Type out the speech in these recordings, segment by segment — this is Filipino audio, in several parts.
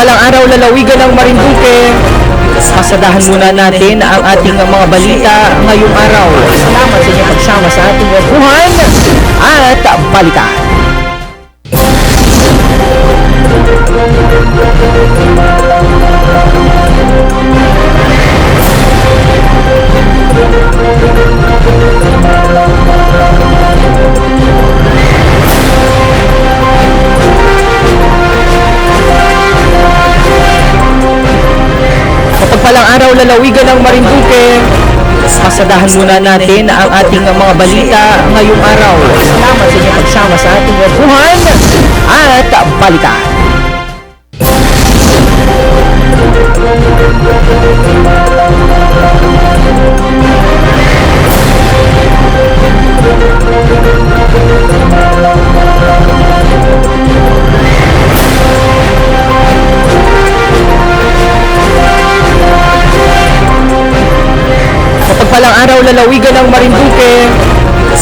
Mapagpalang araw, lalawigan ng Marinduque. Pasadahan muna natin ang ating mga balita ngayong araw. Salamat sa inyong pagsama sa ating kwentuhan at balikan. Mapagpalang araw, lalawigan ng Marinduque. Pasadahan muna natin ang ating mga balita ngayong araw. Salamat sa inyong pagsama sa ating kwentuhan at balikan. Mapagpalang araw, lalawigan ng Marinduque.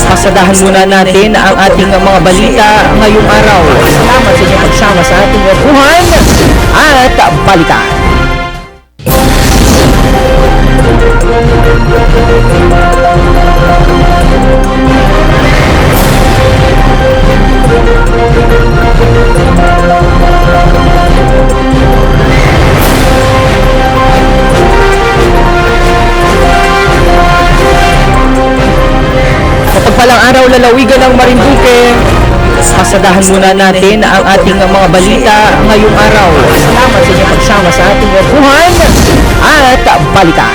Pasadahan muna natin ang ating mga balita ngayong araw. Salamat sa inyong pagsama sa ating kwentuhan at balikan. Mapagpalang araw, lalawigan ng Marinduque. Pasadahan muna natin ang ating mga balita ngayong araw. Salamat sa inyong pagsama sa ating kwentuhan at balikan.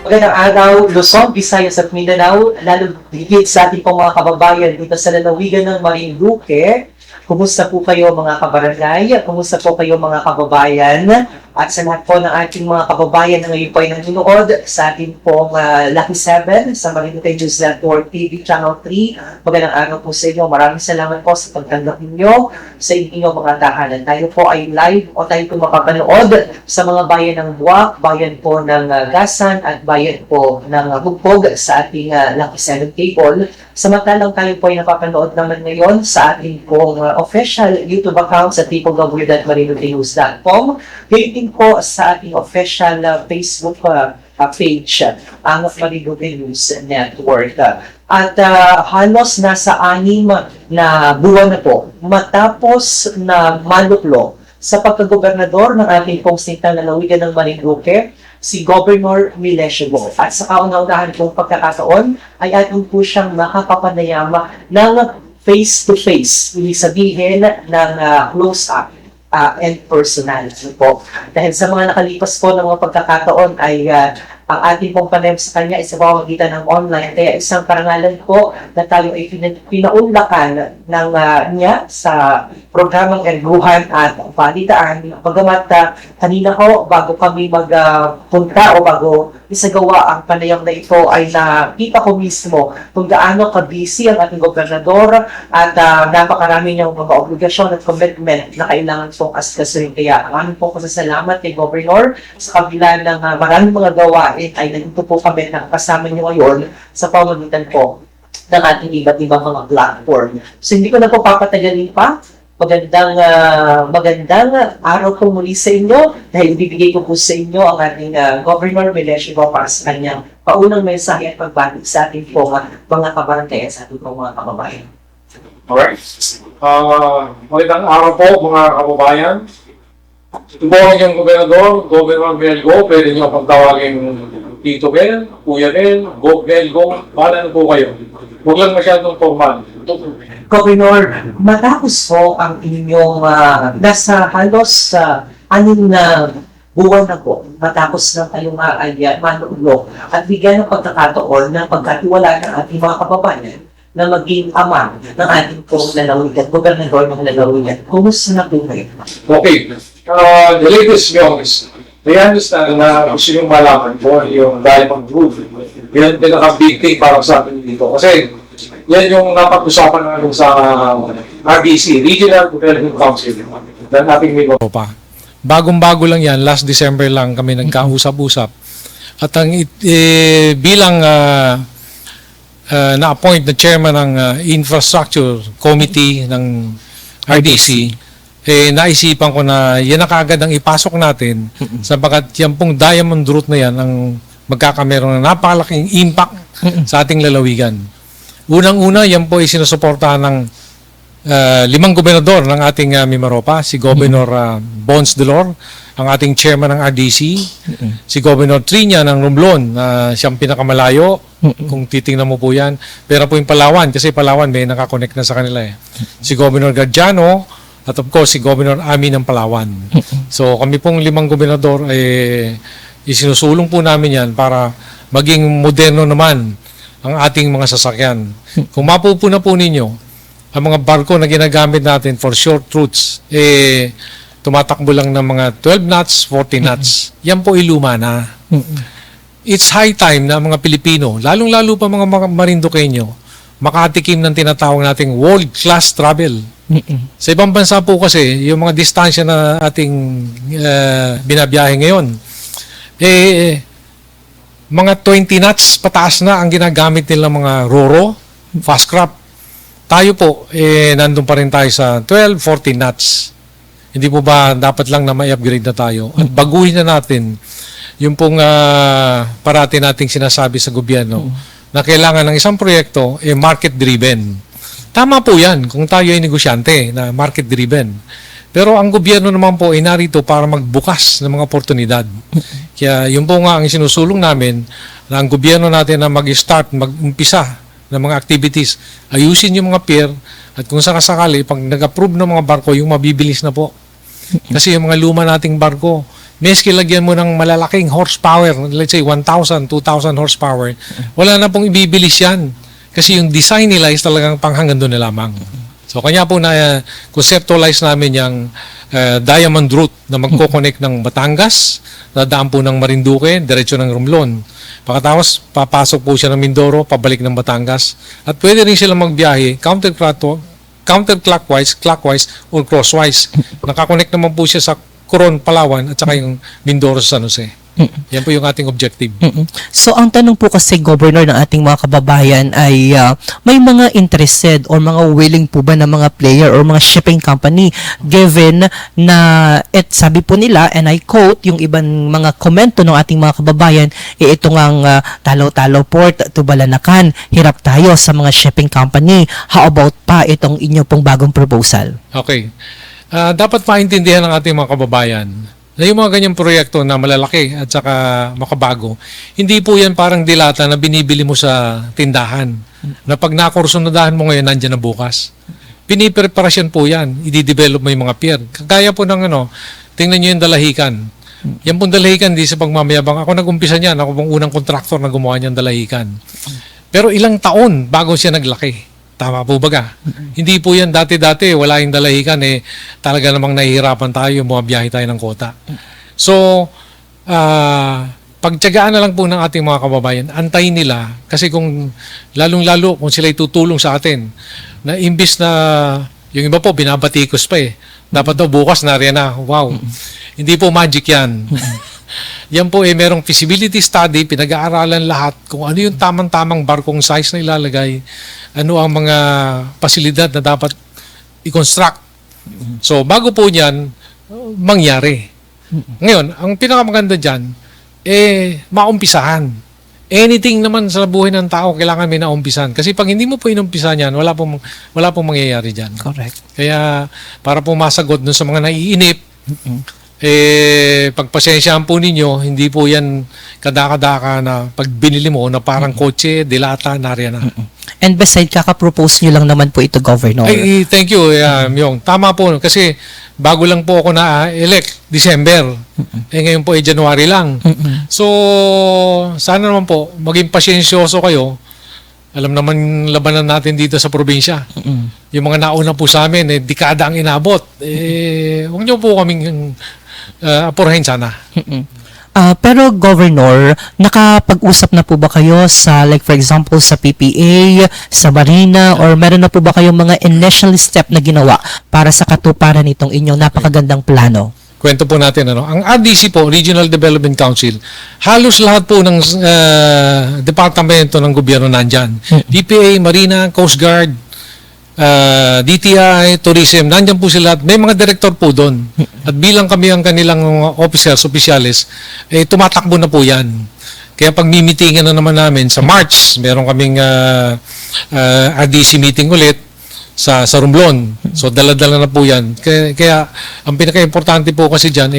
Magandang araw, Luzon, Visayas at Mindanao, lalo higit sa ating pong mga kababayan dito sa lalawigan ng Marinduque. Kumusta po kayo mga kabarangay? Kumusta po kayo mga kababayan? At sa lahat po ng ating mga kababayan na ngayon po ay nanonood sa ating pong Lucky 7 sa Marinduque News Network TV Channel 3. Magandang araw po sa inyo. Maraming salamat po sa pagtanggap ninyo sa inyong mga tahanan. Tayo po ay live o tayo po makapanood sa mga bayan ng Buwak, bayan po ng Gasan at bayan po ng Bugpog sa ating Lucky 7 cable. Samantalang tayo po ay napapanood naman ngayon sa ating pong official YouTube account sa www.marinduquenews.com. Ngayon po sa ating official Facebook page, ang Marinduque News Network. At halos nasa 6 na buwan na po matapos na maluklo sa pagkagobernador ng ating pong state na lalawigan ng Marinduque, si Governor Melesio. At sa kauna-unahan pong pagkakataon ay ating po siyang makapapanayama ng face-to-face, ibig sabihin ng close-up and personal po. Dahil sa mga nakalipas po ng mga pagkakataon ay ang ating pong panayam sa kanya ay sa pamamagitan ng online. Kaya isang karangalan po na tayo ay pinaunlakan ng niya sa programang Erguhan at Balitaan. Pagamat kanina ko, bago kami magpunta o bago isagawa ang panayam na ito ay nakita ko mismo kung gaano ka-busy ang ating gobernador at napakarami niyang mga obligasyon at commitment na kailangan pong askasuhin. Kaya ang aming pong pasasalamat kay Governor sa kabila ng maraming mga gawain ay nandito po kami na kasama niyo ngayon sa pamamagitan po ng ating iba't ibang mga platform. So hindi ko na po papatagalin pa. Magandang araw po muli sa inyo dahil bibigay ko po sa inyo ang ating Governor Melesio para sa kanyang paunang mensahe at pagbati sa ating po mga kabarangay sa ating po mga kababayan. Alright. Magandang araw po mga kababayan. Ito po ang inyong gobernador, Governor Melgo. Pwede nyo pagtawagin Tito Bel, Kuya Bel, Go Belgo. Bahala na po kayo. Huwag lang masyadong formal. Governor, matapos po ang inyong nasa halos 6 na buwan na po, matapos na kayong manulog at bigyan ng pagkakataon ng pagkatiwala ng ating mga kababayan na maging ama ng ating pong lalawigan, gobernador ng lalawigan. Kumusta na po kayo? Okay. The latest news, I understand na gusto yung malaman po yung Diamond Group. Yan pinaka-big thing para sa atin dito. Kasi yan yung napag-usapan natin sa RDC, Regional Development Council. Dan ating may Bagong-bago lang yan, last December lang kami nagkausap-usap. At ang bilang na-appoint na chairman ng Infrastructure Committee ng RDC, naisipan ko na yan na kagad ang ipasok natin sapagkat yan pong diamond route na yan ang magkakameron ng napakalaking impact sa ating lalawigan. Unang-una, yan po ay sinusuportahan ng 5 gobernador ng ating Mimaropa, si Governor Bons Delor, ang ating chairman ng RDC, si Governor Triña ng Romblon, siyang pinakamalayo, kung titingnan mo po yan. Pero po yung Palawan, kasi Palawan may nakakonect na sa kanila eh. Si Governor Gardiano, at of course, si Governor Ami ng Palawan. So kami pong 5 gobernador isinusulong po namin yan para maging moderno naman ang ating mga sasakyan. Kung mapupuna po ninyo, ang mga barko na ginagamit natin for short routes, tumatakbo lang ng mga 12 knots, 14 knots. Yan po iluma na. It's high time na mga Pilipino, lalong-lalo pa mga Marinduqueño, makatikim ng tinatawag nating world-class travel. Sa ibang bansa po kasi, yung mga distansya na ating binabiyahe ngayon, mga 20 knots pataas na ang ginagamit nila mga Roro, fast craft. Tayo po, nandun pa rin tayo sa 12, 14 knots. Hindi po ba dapat lang na may-upgrade na tayo? At baguhin na natin yung pong parati nating sinasabi sa gobyerno na kailangan ng isang proyekto market-driven. Tama po yan kung tayo ay negosyante na market-driven. Pero ang gobyerno naman po ay narito para magbukas ng mga oportunidad. Kaya yun po nga ang sinusulong namin na ang gobyerno natin na mag-start, mag-umpisa ng mga activities. Ayusin yung mga pier at kung sakasakali, pag nag-approve ng mga barko, yung mabibilis na po. Kasi yung mga luma nating barko, meski lagyan mo ng malalaking horsepower, let's say 1,000, 2,000 horsepower, wala na pong ibibilis yan. Kasi yung design nila is talagang panghanggang doon na lamang. So kanya po na conceptualize namin yung diamond route na magkoconnect ng Batangas, dadaan po ng Marinduque, diretso ng Romblon. Pagkatapos, papasok po siya ng Mindoro, pabalik ng Batangas. At pwede rin sila magbiyahe counterclockwise, clockwise, or crosswise. Nakakonect naman po siya sa Coron, Palawan, at saka yung Mindoro sa San Jose. Yan po yung ating objective. So ang tanong po kasi, Governor, ng ating mga kababayan ay may mga interested or mga willing po ba na mga player or mga shipping company given na sabi po nila, and I quote yung ibang mga komento ng ating mga kababayan, ito ngang Talo-Talo Port to Balanacan, hirap tayo sa mga shipping company. How about pa itong inyo pong bagong proposal? Okay. Dapat maintindihan ng ating mga kababayan na yung mga ganyang proyekto na malalaki at saka makabago, hindi po yan parang dilata na binibili mo sa tindahan. Na pag nakursunadahan mo ngayon, nandyan na bukas. Pinipreparasyon po yan. I-develop mo yung mga pier. Kagaya po ng tingnan nyo yung dalahikan. Yan pong dalahikan, di sa pagmamayabang. Ako nag-umpisa niyan. Ako pong unang kontraktor na gumawa niyan dalahikan. Pero ilang taon bago siya naglaki. Tama po baga? Hindi po yan dati-dati, wala yung dalahikan talaga namang nahihirapan tayo, bumabiyahe tayo ng kota. So, pagtiyagaan na lang po ng ating mga kababayan, antayin nila, kasi kung lalong-lalo kung sila tutulong sa atin, na imbis na, yung iba po, binabatikos pa dapat daw bukas nariyan na, wow. Hindi po magic yan. Yan po merong feasibility study, pinag-aaralan lahat kung ano yung tamang-tamang barkong size na ilalagay, ano ang mga pasilidad na dapat i-construct. So, bago po niyan, mangyari. Ngayon, ang pinakamaganda dyan, maumpisahan. Anything naman sa buhay ng tao, kailangan may naumpisan. Kasi pag hindi mo po inumpisan yan, wala pong mangyayari dyan. Correct. Kaya, para po masagot dun sa mga naiinip, pagpasensyaan po ninyo, hindi po yan kadaka-daka na pag binili mo na parang kotse, dilata, nariyan na. And beside, kakapropose nyo lang naman po ito, Governor. Ay, thank you, Myong. Tama po, kasi bago lang po ako na-elect, December. Ngayon po ay January lang. So, sana naman po, maging pasyensyoso kayo. Alam naman labanan natin dito sa probinsya. Yung mga nauna po sa amin, dekada ang inabot. Huwag niyo po kaming apurahin sana. Pero Governor, nakapag-usap na po ba kayo sa, like for example, sa PPA, sa Marina, or meron na po ba kayong mga initial step na ginawa para sa katuparan nitong inyong napakagandang plano? Kwento po natin, ang RDC po, Regional Development Council, halos lahat po ng departamento ng gobyerno nandyan. PPA, Marina, Coast Guard, DTI, Tourism, nandyan po sila at may mga director po doon. At bilang kami ang kanilang officers, opisyalis, tumatakbo na po yan. Kaya pag mimitingan na naman namin sa March, meron kaming RDC meeting ulit sa Romblon. So dala-dala na po yan. Kaya ang pinaka-importante po kasi dyan,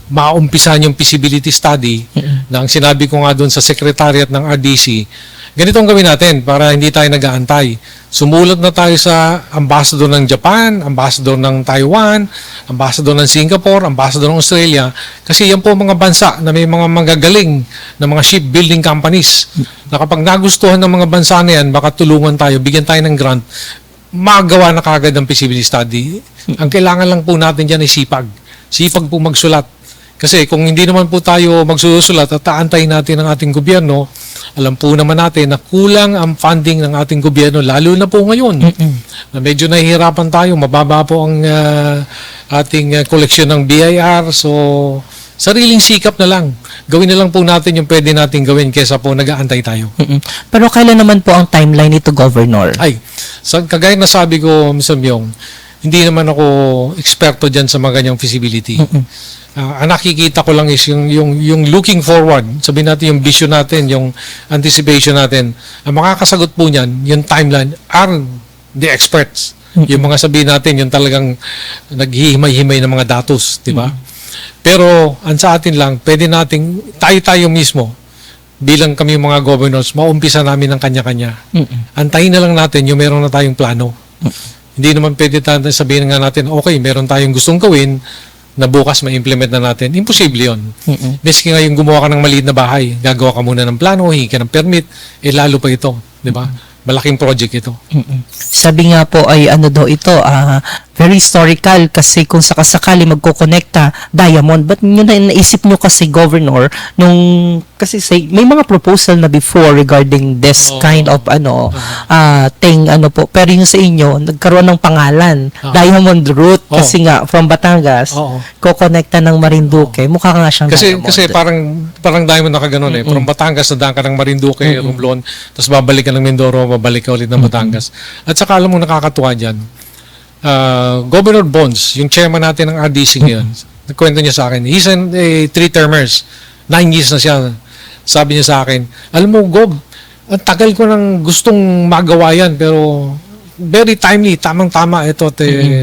maumpisahan yung feasibility study na ang sinabi ko nga doon sa secretariat ng RDC, ganito ang gawin natin para hindi tayo nag-aantay. Sumulat na tayo sa ambassador ng Japan, ambassador ng Taiwan, ambassador ng Singapore, ambassador ng Australia. Kasi yan po mga bansa na may mga magagaling na mga shipbuilding companies. Na kapag nagustuhan ng mga bansa na yan, baka tulungan tayo, bigyan tayo ng grant, magawa na kagad ang feasibility study. Ang kailangan lang po natin dyan ay sipag. Sipag po magsulat. Kasi kung hindi naman po tayo magsusulat at aantayin natin ang ating gobyerno, alam po naman natin na kulang ang funding ng ating gobyerno, lalo na po ngayon. Na medyo nahihirapan tayo, mababa po ang ating koleksyon ng BIR. So, sariling sikap na lang. Gawin na lang po natin yung pwede natin gawin kesa po nag-aantay tayo. Pero kailan naman po ang timeline nito, Governor? Ay, kagaya na sabi ko, Mr. Myong, hindi naman ako eksperto dyan sa mga ganyang feasibility. Ang nakikita ko lang is yung looking forward, sabihin natin yung vision natin, yung anticipation natin. Ang makakasagot po niyan, yung timeline, are the experts. Yung mga sabihin natin, yung talagang naghihimay-himay ng mga datos, di ba? Pero, ang sa atin lang, pwede nating, tayo mismo, bilang kami mga governors, maumpisa namin ng kanya-kanya. Antayin na lang natin yung meron na tayong plano. Hindi naman pwede natin sabihin nga natin, okay, meron tayong gustong gawin, na bukas ma-implement na natin. Imposible yun. Miski nga yung gumawa ka ng maliit na bahay, gagawa ka muna ng plano, hingi ka ng permit, lalo pa ito. Di ba? Malaking project ito. Sabi nga po ay ano daw ito, very historical kasi kung sakasakali magkokonekta Diamond, but yun na naisip nyo kasi, Governor, kasi may mga proposal na before regarding this kind of thing, pero yung sa inyo, nagkaroon ng pangalan, Diamond Route, kasi nga from Batangas, kokonekta ng Marinduque, mukha nga siyang Diamond. Kasi parang Diamond na kaganon from Batangas, nadaan ka ng Marinduque, Romblon, tapos babalik ka ng Mindoro, babalik ka ulit ng Batangas. At saka alam mo nakakatuwa dyan, Governor Bonds, yung chairman natin ng RDC ngayon, nagkwento niya sa akin, he's a 3-termers, 9 years na siya. Sabi niya sa akin, alam mo, Gob, ang tagal ko nang gustong magawa yan, pero very timely, tamang-tama ito.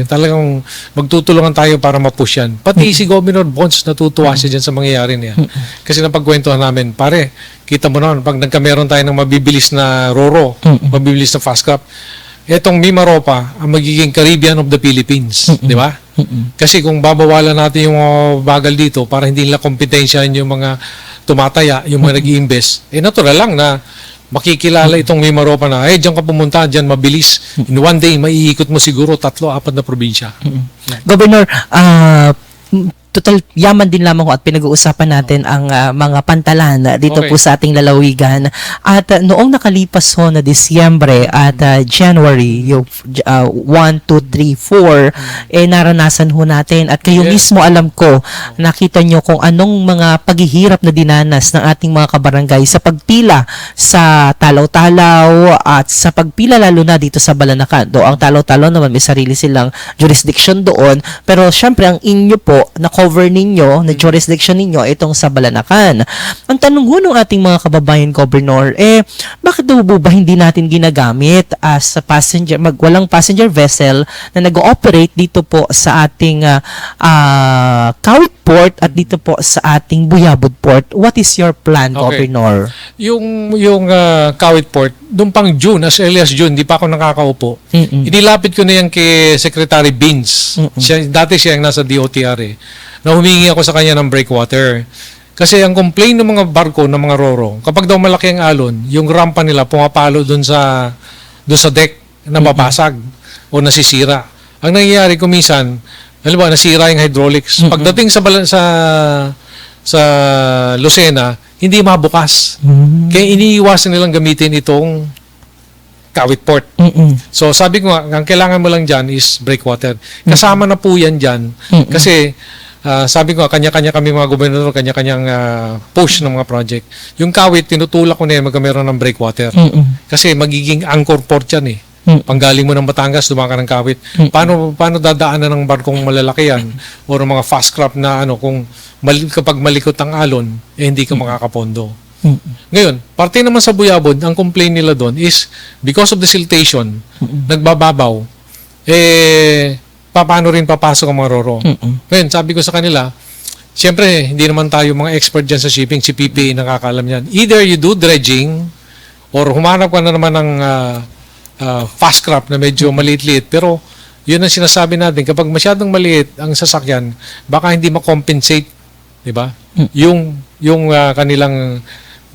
Talagang magtutulungan tayo para mapush yan. Pati si Governor Bonds, natutuwa siya dyan sa mangyayari niya. Kasi napagkwentuhan namin, pare, kita mo naman, pag nagkameron tayo ng mabibilis na RoRo, mabibilis na fast crop, etong Mimaropa ang magiging Caribbean of the Philippines, di ba? Kasi kung babawalan natin yung bagal dito para hindi nila kompetensyahan yung mga tumataya, yung mga nag-i-invest, natural lang na makikilala itong Mimaropa na, diyan ka pumunta, diyan mabilis. In one day, maiikot mo siguro 3-4 na probinsya. Governor, total yaman din lamang at pinag-uusapan natin ang mga pantalan dito po sa ating lalawigan. At noong nakalipas ho na Disyembre at January, yung 1, 2, 3, 4, naranasan ho natin. At kayo mismo, alam ko, nakita nyo kung anong mga paghihirap na dinanas ng ating mga kabarangay sa pagpila sa Talaw-Talaw at sa pagpila lalo na dito sa Balanacan. Do ang Talaw-Talaw naman may sarili silang jurisdiction doon. Pero syempre, ang inyo po, cover ninyo, na jurisdiction ninyo, itong sa Balanacan. Ang tanong ho ng ating mga kababayan, Governor, bakit daw ba hindi natin ginagamit as a passenger, walang passenger vessel na nag-ooperate dito po sa ating Kawit Port at dito po sa ating Buyabod Port? What is your plan, Governor? Yung Kawit Port, doon pang June, as early as June, di pa ako nakakaupo. Inilapit ko na yan kay Secretary Beans. Dati siya yung nasa DOTR na humingi ako sa kanya ng breakwater. Kasi ang complaint ng mga barko, ng mga RoRo, kapag daw malaki ang alon, yung rampa nila pumapalo doon sa deck na mabasag o nasisira. Ang nangyayari kuminsan, halimbawa nasira yung hydraulics. Pagdating sa Lucena, hindi mabukas. Kaya iniiwasan nilang gamitin itong Kawit Port. So sabi ko nga, ang kailangan mo lang dyan is breakwater. Kasama na po yan dyan. Kasi sabi ko, kanya-kanya kami mga gobernador, kanya-kanyang push ng mga project. Yung Kawit, tinutulak ko na yan magkameron ng breakwater. Kasi magiging anchor port yan Panggaling mo ng Batangas, dumaan ka ng Kawit. Paano dadaanan ng barkong malalaki yan? O ng mga fast craft na kung kapag malikot ang alon, hindi ka makakapondo. Ngayon, parte naman sa Buyabod, ang complaint nila doon is because of the siltation, nagbababaw, paano rin papasok ang mga roro. Ngayon, sabi ko sa kanila, siyempre, hindi naman tayo mga expert dyan sa shipping, si PPA nakakaalam yan. Either you do dredging, or humanap ka na naman ng fast craft na medyo maliit-liit, pero yun ang sinasabi natin, kapag masyadong maliit ang sasakyan, baka hindi makompensate, di ba? Yung kanilang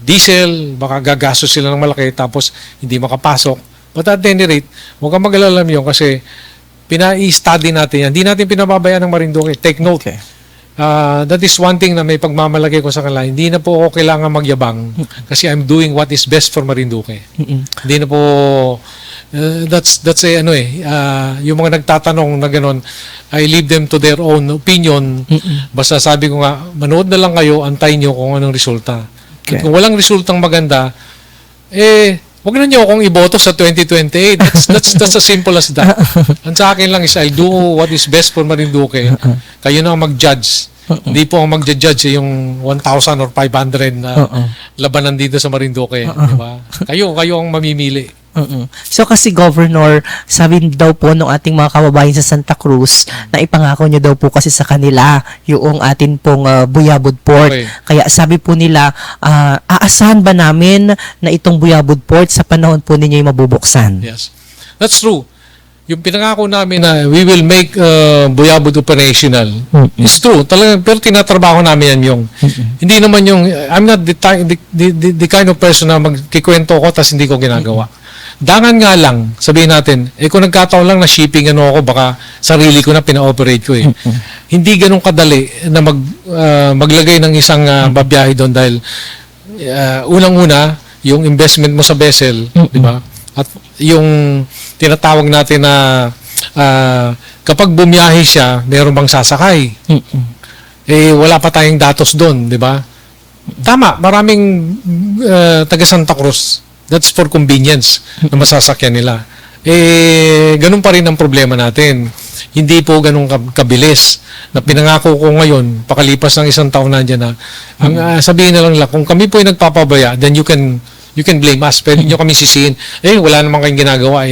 diesel, baka gagastos sila ng malaki tapos hindi makapasok. But at any rate, huwag kang mag-alala yun kasi pina-study natin yan. Hindi natin pinababayaan ng Marinduque. Take note. Okay. That is one thing na may pagmamalagay ko sa kanila. Hindi na po ako kailangan magyabang kasi I'm doing what is best for Marinduque. Hindi na po that's yung mga nagtatanong na gano'n, I leave them to their own opinion. Basta sabi ko nga, manood na lang kayo, antayin nyo kung anong resulta. Okay. At kung walang resultang maganda, wag na nyo akong iboto sa 2028. That's as simple as that. Ang sa akin lang is I'll do what is best for Marinduque. Kayo na ang mag-judge. Hindi po ang mag-judge yung 1,000 or 500 na labanan dito sa Marinduque. Diba? Kayo ang mamimili. So kasi Governor, sabi daw po ng ating mga kababayan sa Santa Cruz na ipangako niyo daw po kasi sa kanila yung atin pong Buyabod Port. Okay. Kaya sabi po nila, aasahan ba namin na itong Buyabod Port sa panahon po ninyo ay mabubuksan? Yes. That's true. Yung pinangako namin na we will make Buyabod operational. It's true. Talaga, pero tinatrabaho namin yan yung. Hindi naman yung, I'm not the kind of person na magkikwento ko tas hindi ko ginagawa. Dangan nga lang, sabihin natin, kung nagkataon lang na shipping ako, baka sarili ko na pina-operate ko Hindi ganun kadali na maglagay ng isang babiyahe doon dahil unang-una, yung investment mo sa vessel, di ba? At yung tinatawag natin na kapag bumiyahe siya, meron bang sasakay? Wala pa tayong datos doon, di ba? Tama, maraming taga Santa Cruz. That's for convenience na masasakyan nila. Ganun pa rin ang problema natin. Hindi po ganun kabilis. Na pinangako ko ngayon, pakalipas ng isang taon na dyan na, sabihin na lang nila, kung kami po ay nagpapabaya, then you can blame us. Pwede nyo kami sisihin. Wala naman kayong ginagawa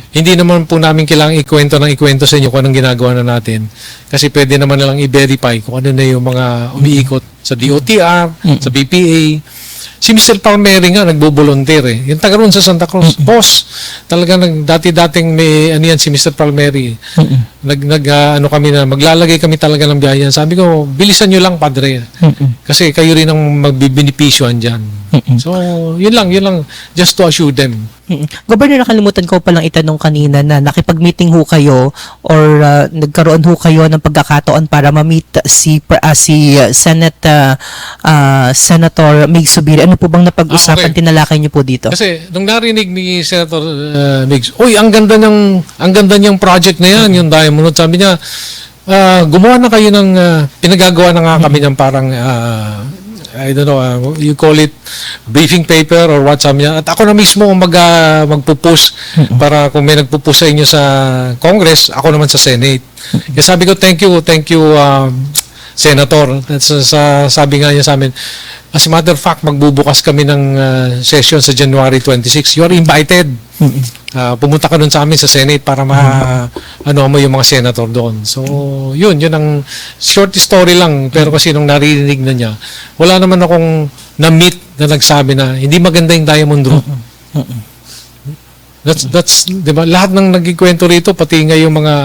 Hindi naman po namin kailangang ikwento sa inyo kung anong ginagawa na natin. Kasi pwede naman nalang i-verify kung ano na yung mga umiikot sa DOTR, sa BPA. Si Mr. Palmeri nga, nagbo-volunteer Yung taga roon sa Santa Cruz. Boss, talaga dati-dating may si Mr. Palmeri. Kami na, maglalagay kami talaga ng biyahe. Sabi ko, bilisan nyo lang, padre. Kasi kayo rin ang magbibinipisyoan dyan. So, yun lang. Just to assure them. Governor, nakalimutan ko palang itanong kanina na nakipag-meeting ho kayo or nagkaroon ho kayo ng pagkakataon para ma-meet si Senator Mig Zubiri. Ano po bang napag-usapan, tinalakay niyo po dito? Kasi nung narinig ni Senator Migs, ang ganda niyang project na yan, yung Diamond. Sabi niya, gumawa na kayo ng pinagagawa na nga kami ng parang I don't know, you call it briefing paper or what, sabi niya. At ako na mismo magpo-push para kung may nagpo-push sa inyo sa Congress, ako naman sa Senate. Kaya sabi ko, thank you, Senator. Sabi nga niya sa amin, as a matter of fact, magbubukas kami ng session sa January 26. You are invited. Pumunta ka doon sa amin sa Senate para mo yung mga senator doon. So, yun ang short story lang. Pero kasi nung narinig na niya, wala naman akong na-meet na nagsabi na hindi maganda yung Diamond Route. That's, di ba? Lahat ng nagkikwento rito, pati nga yung mga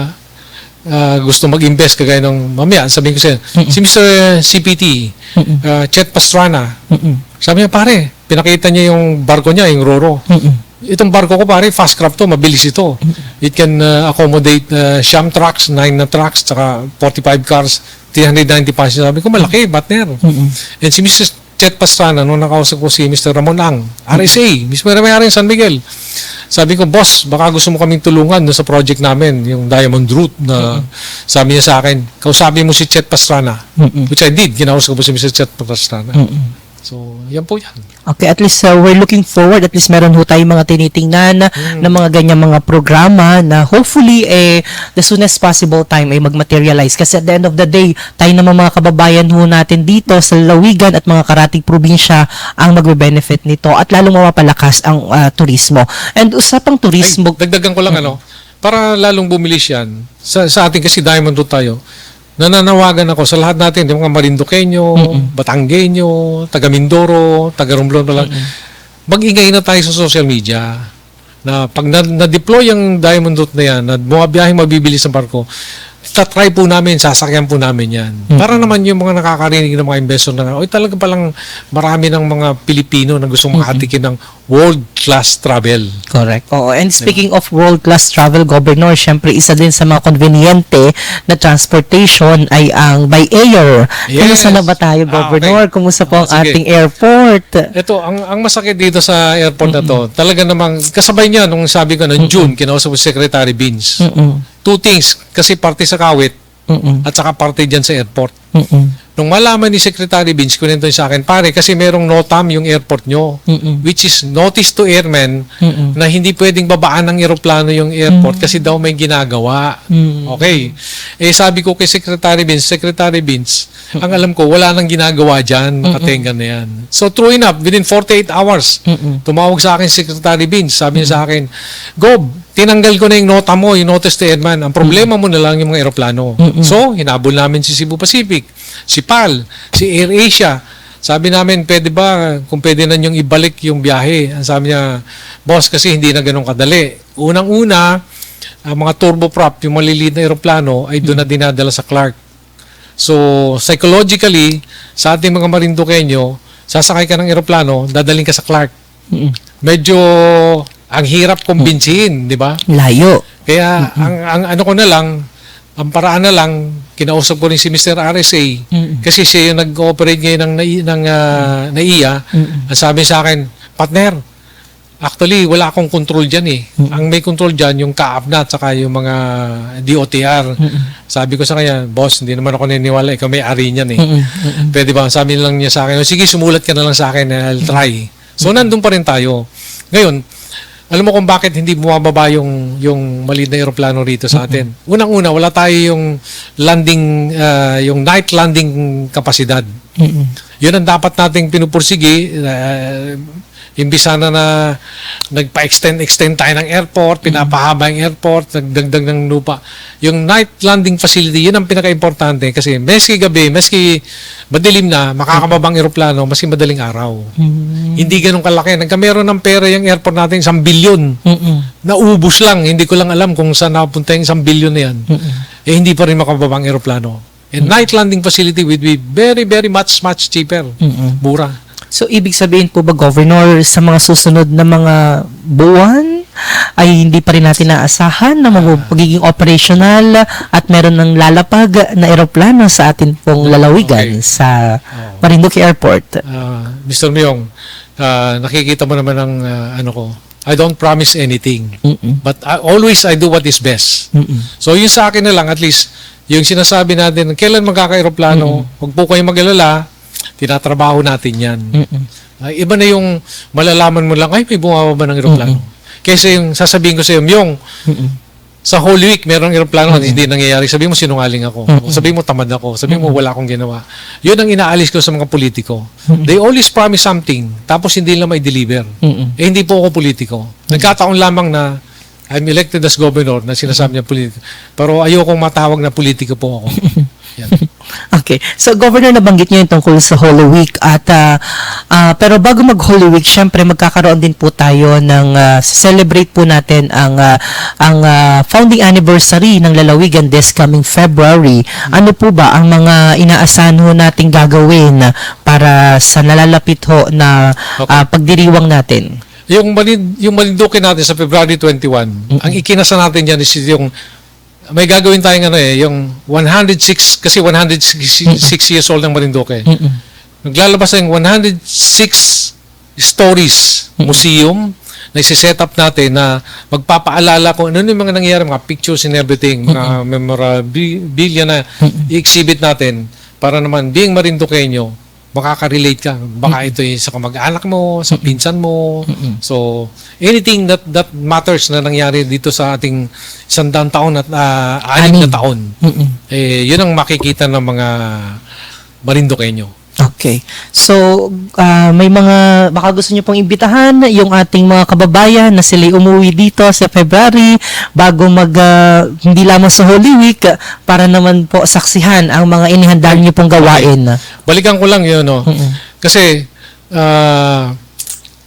gusto mag-invest kagaya ng mamaya, sabihin ko siya, si Mr. CPT, Chet Pastrana, sabi niya, pare, pinakita niya yung barko niya, yung Roro. Itong barko ko, pare, fast craft to, mabilis ito. It can accommodate Sham trucks, 9 na trucks, tsaka 45 cars, 390 passengers. Sabi ko, malaki, partner. And si Mr. Chet Pastrana, nung nakausap ko si Mr. Ramon Ang, RSA, mismo na may San Miguel. Sabi ko, boss, baka gusto mo kaming tulungan sa project namin, yung Diamond Route na sabi niya sa akin, kausapin mo si Chet Pastrana. Which I did. Kinausap ko po si Mr. Chet Pastrana. So, yan po yan. Okay, at least we're looking forward. At least meron ho tayong mga tinitingnan na mga ganyan mga programa na hopefully the soonest possible time ay mag-materialize. Kasi at the end of the day, tayo naman mga kababayan ho natin dito sa lalawigan at mga karating probinsya ang magbe-benefit nito at lalong mapapalakas ang turismo. And usapang turismo, Dagdagan ko lang para lalong bumilis yan. Sa ating kasi Diamond Road tayo, nananawagan ako sa lahat natin, yung mga Marinduqueño, Batanggenyo, taga Mindoro, taga Romblon pa lang. Mag-ingay na tayo sa social media na pag na-deploy ang Diamond Route na yan, na mga biyaheng mabibilis ng barko, tatry po namin, sasakyan po namin yan. Para naman yung mga nakakarinig ng mga investor na, talaga palang marami ng mga Pilipino na gustong makatikin ng world-class travel. correct. Oo, and speaking of world-class travel, Governor, syempre isa din sa mga conveniente na transportation ay ang by air. Yes. Kumusta na ba tayo, Governor? Okay. Kumusta po ang Sige. ating airport? Ito, ang masakit dito sa airport na to, talaga namang, kasabay niya, nung sabi ko, noong June, kinausap ko si Secretary Beans. Two things, kasi parte sa kawit, at saka parte dyan sa airport. Nung malaman ni Secretary Beans, kunento niya sa akin, pare, kasi merong NOTAM yung airport nyo, which is notice to airmen na hindi pwedeng babaan ng eroplano yung airport kasi daw may ginagawa. Okay. Sabi ko kay Secretary Beans, ang alam ko, wala nang ginagawa dyan, nakatengan na yan. So, true enough, within 48 hours, tumawag sa akin si Secretary Beans, sabi niya sa akin, Gob, tinanggal ko na yung nota mo, yung notice to airman. Ang problema mo na lang yung mga eroplano. So, hinabol namin si Cebu Pacific, si PAL, si AirAsia. Sabi namin, pwede ba, kung pwede na niyong ibalik yung biyahe. Ang sabi niya, boss, kasi hindi na ganun kadali. Unang-una, ang mga turboprop, yung maliliit na eroplano, ay doon na dinadala sa Clark. So, psychologically, sa ating mga Marinduqueño, sasakay ka ng eroplano, dadaling ka sa Clark. Medyo ang hirap kumbinsihin, di ba? Layo. Kaya ang ano ko na lang, ang paraan na lang, kinausap ko rin si Mr. RSA kasi siya yung nag-ooperate ngayon ng NAIA. Ang sabi sa akin, partner, actually wala akong control dyan eh. Ang may control dyan yung CAAPNA at saka yung mga DOTR. Sabi ko sa kanya, boss, hindi naman ako naniniwala, ikaw may ari niyan eh. Pwede ba? Sabi lang niya sa akin, sige, sumulat ka na lang sa akin, I'll try. So, nandun pa rin tayo. Ngayon, alam mo kung bakit hindi bumababa yung maliit na eroplano rito sa atin. Unang-una, wala tayo yung landing, yung night landing kapasidad. Yun ang dapat nating pinupursige. Imbisa na nagpa-extend tayo ng airport, pinapahaba yung airport, nagdagdag ng lupa. Yung night landing facility, yun ang pinaka-importante kasi maski gabi, maski madilim na, makakababang eroplano, maski madaling araw. Hindi ganun kalaki. Nagkameron ng pera yung airport natin, 1 billion. Naubos lang. Hindi ko lang alam kung saan napunta yung 1 billion na yan. Hindi pa rin makababang eroplano. And night landing facility would be very, very much cheaper. Mura. So, ibig sabihin po ba, Governor, sa mga susunod na mga buwan, ay hindi pa rin natin naasahan na magiging operational at meron ng lalapag na eroplano sa atin pong lalawigan sa Marinduque Airport? Mr. Myong, nakikita mo naman ang ano ko. I don't promise anything. But always I do what is best. So, yun sa akin na lang, at least, yung sinasabi natin, kailan magkaka-aeroplano, huwag po kayong mag-alala, tinatrabaho natin yan. Iba na yung malalaman mo lang, ay, may bumababa ng aeroplano. Kaysa yung sasabihin ko sa iyo, yung sa whole week, merong aeroplano, hindi nangyayari. Sabihin mo, sinungaling ako. Sabihin mo, tamad ako. Sabihin mo, wala akong ginawa. Yun ang inaalis ko sa mga politiko. They always promise something, tapos hindi nila may deliver. Hindi po ako politiko. Nagkataon lamang na I'm elected as governor na sinasabi niya politiko. Pero ayokong matawag na politiko po ako. Yan. Okay. So, Governor, nabanggit niyo yung tungkol sa Holy Week at pero bago mag-Holy Week, syempre magkakaroon din po tayo ng celebrate po natin ang founding anniversary ng Lalawigan this coming February. Ano po ba ang mga inaasahan ho nating gagawin para sa nalalapit ho na pagdiriwang natin? Yung Marinduque natin sa February 21, ang ikinasa natin yan is yung may gagawin tayong yung 106 kasi 106 years old ng Marinduque. Naglalabas ng 106 stories museum na isi-set up natin na magpapaalala kung ano yung mga nangyayari, mga pictures and everything, mga memorabilia na i-exhibit natin para naman being Marinduqueño, makaka-relate ka. Baka ito yung sa kamag-anak mo, sa pinsan mo. So, anything that matters na nangyari dito sa ating 100 taon at 6 na taon, yun ang makikita ng mga Marinduqueño. Okay. So, may mga, baka gusto nyo pong imbitahan yung ating mga kababayan na sila umuwi dito sa February bago hindi lamang sa Holy Week para naman po saksihan ang mga inihandaan nyo pong gawain. Balikan ko lang yun, no? Kasi,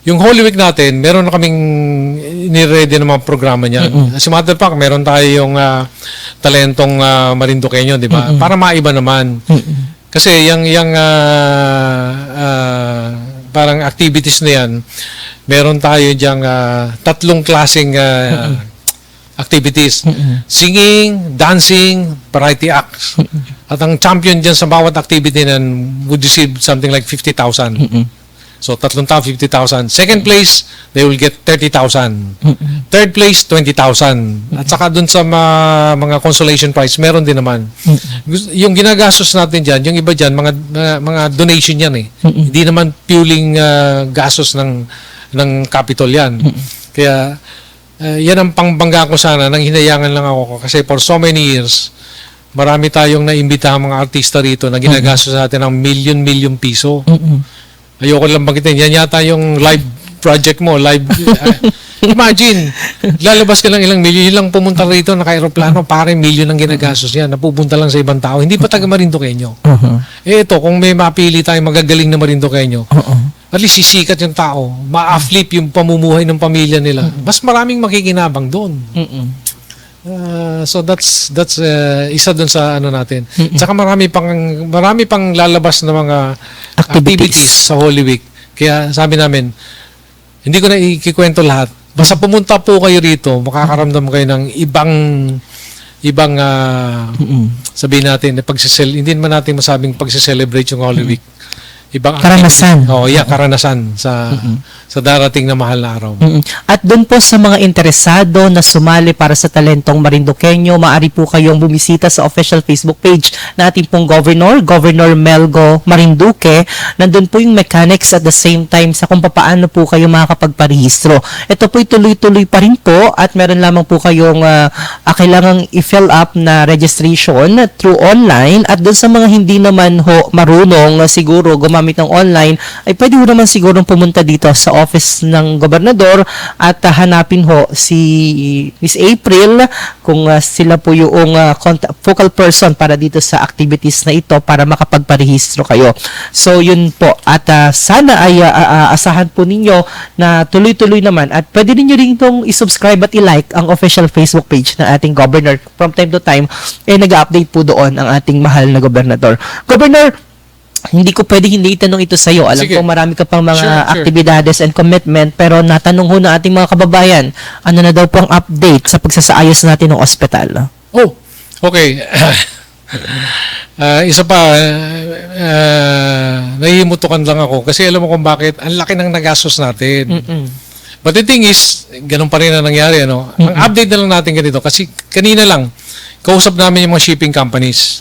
yung Holy Week natin, meron na kaming niready ng mga programa niyan. As a matter of fact, meron tayo yung talentong Marinduqueño, di ba? Para maiba naman. Kasi yung parang activities na yan, meron tayo diyang 3 klaseng activities. Singing, dancing, variety acts. At ang champion dyan sa bawat activity na would receive something like 50,000. So, 3 tao, 50,000. Second place, they will get 30,000. Third place, 20,000. At saka dun sa mga consolation prize, meron din naman. Yung ginagastos natin dyan, yung iba dyan, mga donation yan eh. Hindi naman purely gastos ng capital yan. Kaya, yan ang pangbangga ko sana, nang hinayangan lang ako. Kasi for so many years, marami tayong naimbita mga artista rito na ginagastos natin ng million piso. Ayoko lang banggitin. Yan yata yung live project mo. Live. Imagine, lalabas ka lang ilang milyon. Yun lang pumunta rito, naka-aeroplano, pare milyon ang ginagastos yan. Napupunta lang sa ibang tao. Hindi pa taga Marinduqueño. Ito, kung may mapili tayo magagaling na Marinduqueño, at least sisikat yung tao. Ma-flip yung pamumuhay ng pamilya nila. Mas maraming makikinabang doon. So that's isa dun sa ano natin. Tsaka marami pang lalabas na mga activities sa Holy Week. Kaya sabi namin, hindi ko na ikikwento lahat. Basta pumunta po kayo rito, makakaramdam kayo ng ibang sabihin natin, hindi naman natin masabing pagse-celebrate yung Holy Week. Ibang Karanasan. Karanasan sa darating na mahal na araw. At doon po sa mga interesado na sumali para sa talentong Marinduqueño, maaari po kayong bumisita sa official Facebook page na ating pong Governor Melgo Marinduque. Nandun po yung mechanics at the same time sa kung paano po kayo makakapagparehistro. Ito po'y tuloy-tuloy pa rin po at meron lamang po kayong kailangang i-fill up na registration through online at doon sa mga hindi naman marunong siguro gumamit ng online, ay pwede ho naman siguro pumunta dito sa office ng gobernador at hanapin si Miss April kung sila po yung focal person para dito sa activities na ito para makapagparehistro kayo. So yun po at sana ay asahan po ninyo na tuloy-tuloy naman at pwede ninyo rin itong i-subscribe at i-like ang official Facebook page ng ating governor. From time to time nag-update po doon ang ating mahal na gobernador. Governor, hindi ko pwede hindi itanong ito sa iyo. Alam Sige. ko marami ka pang mga Sure. aktibidades and commitment pero natanong ho na ating mga kababayan, ano na daw po ang update sa pagsasaayos natin ng ospital? Oh, okay. Isa pa, nahihimutukan lang ako kasi alam mo kung bakit ang laki ng nagastos natin. But the thing is, ganun pa rin ang nangyari. Ano? Ang update na lang natin ganito kasi kanina lang, kausap namin yung mga shipping companies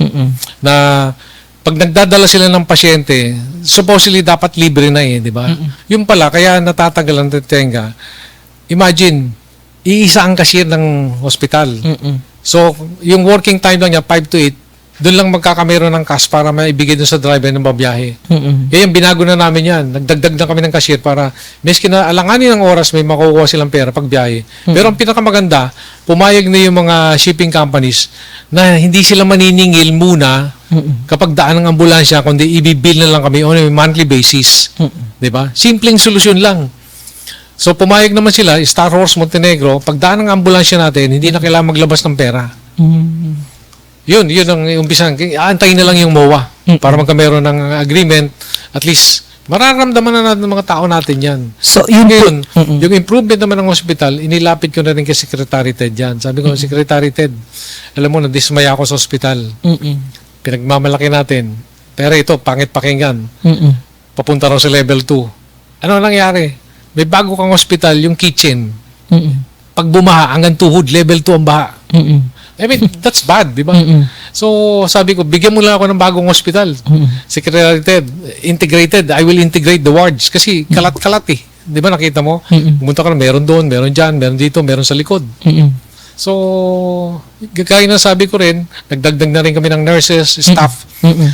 na pag nagdadala sila ng pasyente, supposedly dapat libre na di ba? Yung pala, kaya natatagalan ng tenga. Imagine, iisa ang cashier ng hospital. So, yung working time lang niya, 5 to 8, doon lang magkakameron ng cash para maibigay doon sa driver ng babiyahe. Kaya yung binago na namin yan. Nagdagdag na kami ng cashier para meski na alanganin ng oras, may makukuha silang pera pag biyahe. Pero ang pinakamaganda, pumayag na yung mga shipping companies na hindi sila maniningil muna kapag daan ng ambulansya, kundi ibibill na lang kami on a monthly basis. Diba? Simpleng solusyon lang. So, pumayag naman sila, Star Horse Montenegro, pag daan ng ambulansya natin, hindi na kailangan maglabas ng pera. Yun ang umpisan. Aantayin na lang yung MOA para magkameron ng agreement. At least, mararamdaman na natin ng mga tao natin yan. So, yun Ngayon, po. yung improvement naman ng hospital, inilapit ko na rin kay Secretary Ted yan. Sabi ko, Secretary Ted, alam mo, nadismaya ako sa hospital. Pinagmamalaki natin. Pero ito, pangit pakinggan. Papunta raw sa level 2. Ano nangyari? May bago kang hospital, yung kitchen. Pag bumaha, hanggang tuhod, level 2 ang baha. I mean, that's bad, di ba? Mm-mm. So, sabi ko, bigyan mo lang ako ng bagong hospital. Secretary Ted, integrated. I will integrate the wards. Kasi kalat-kalat eh. Di ba nakita mo? Pumunta ka na, meron doon, meron dyan, meron dito, meron sa likod. Mm-mm. So, kaya na sabi ko rin, nagdagdag na rin kami ng nurses, staff. Mm-mm.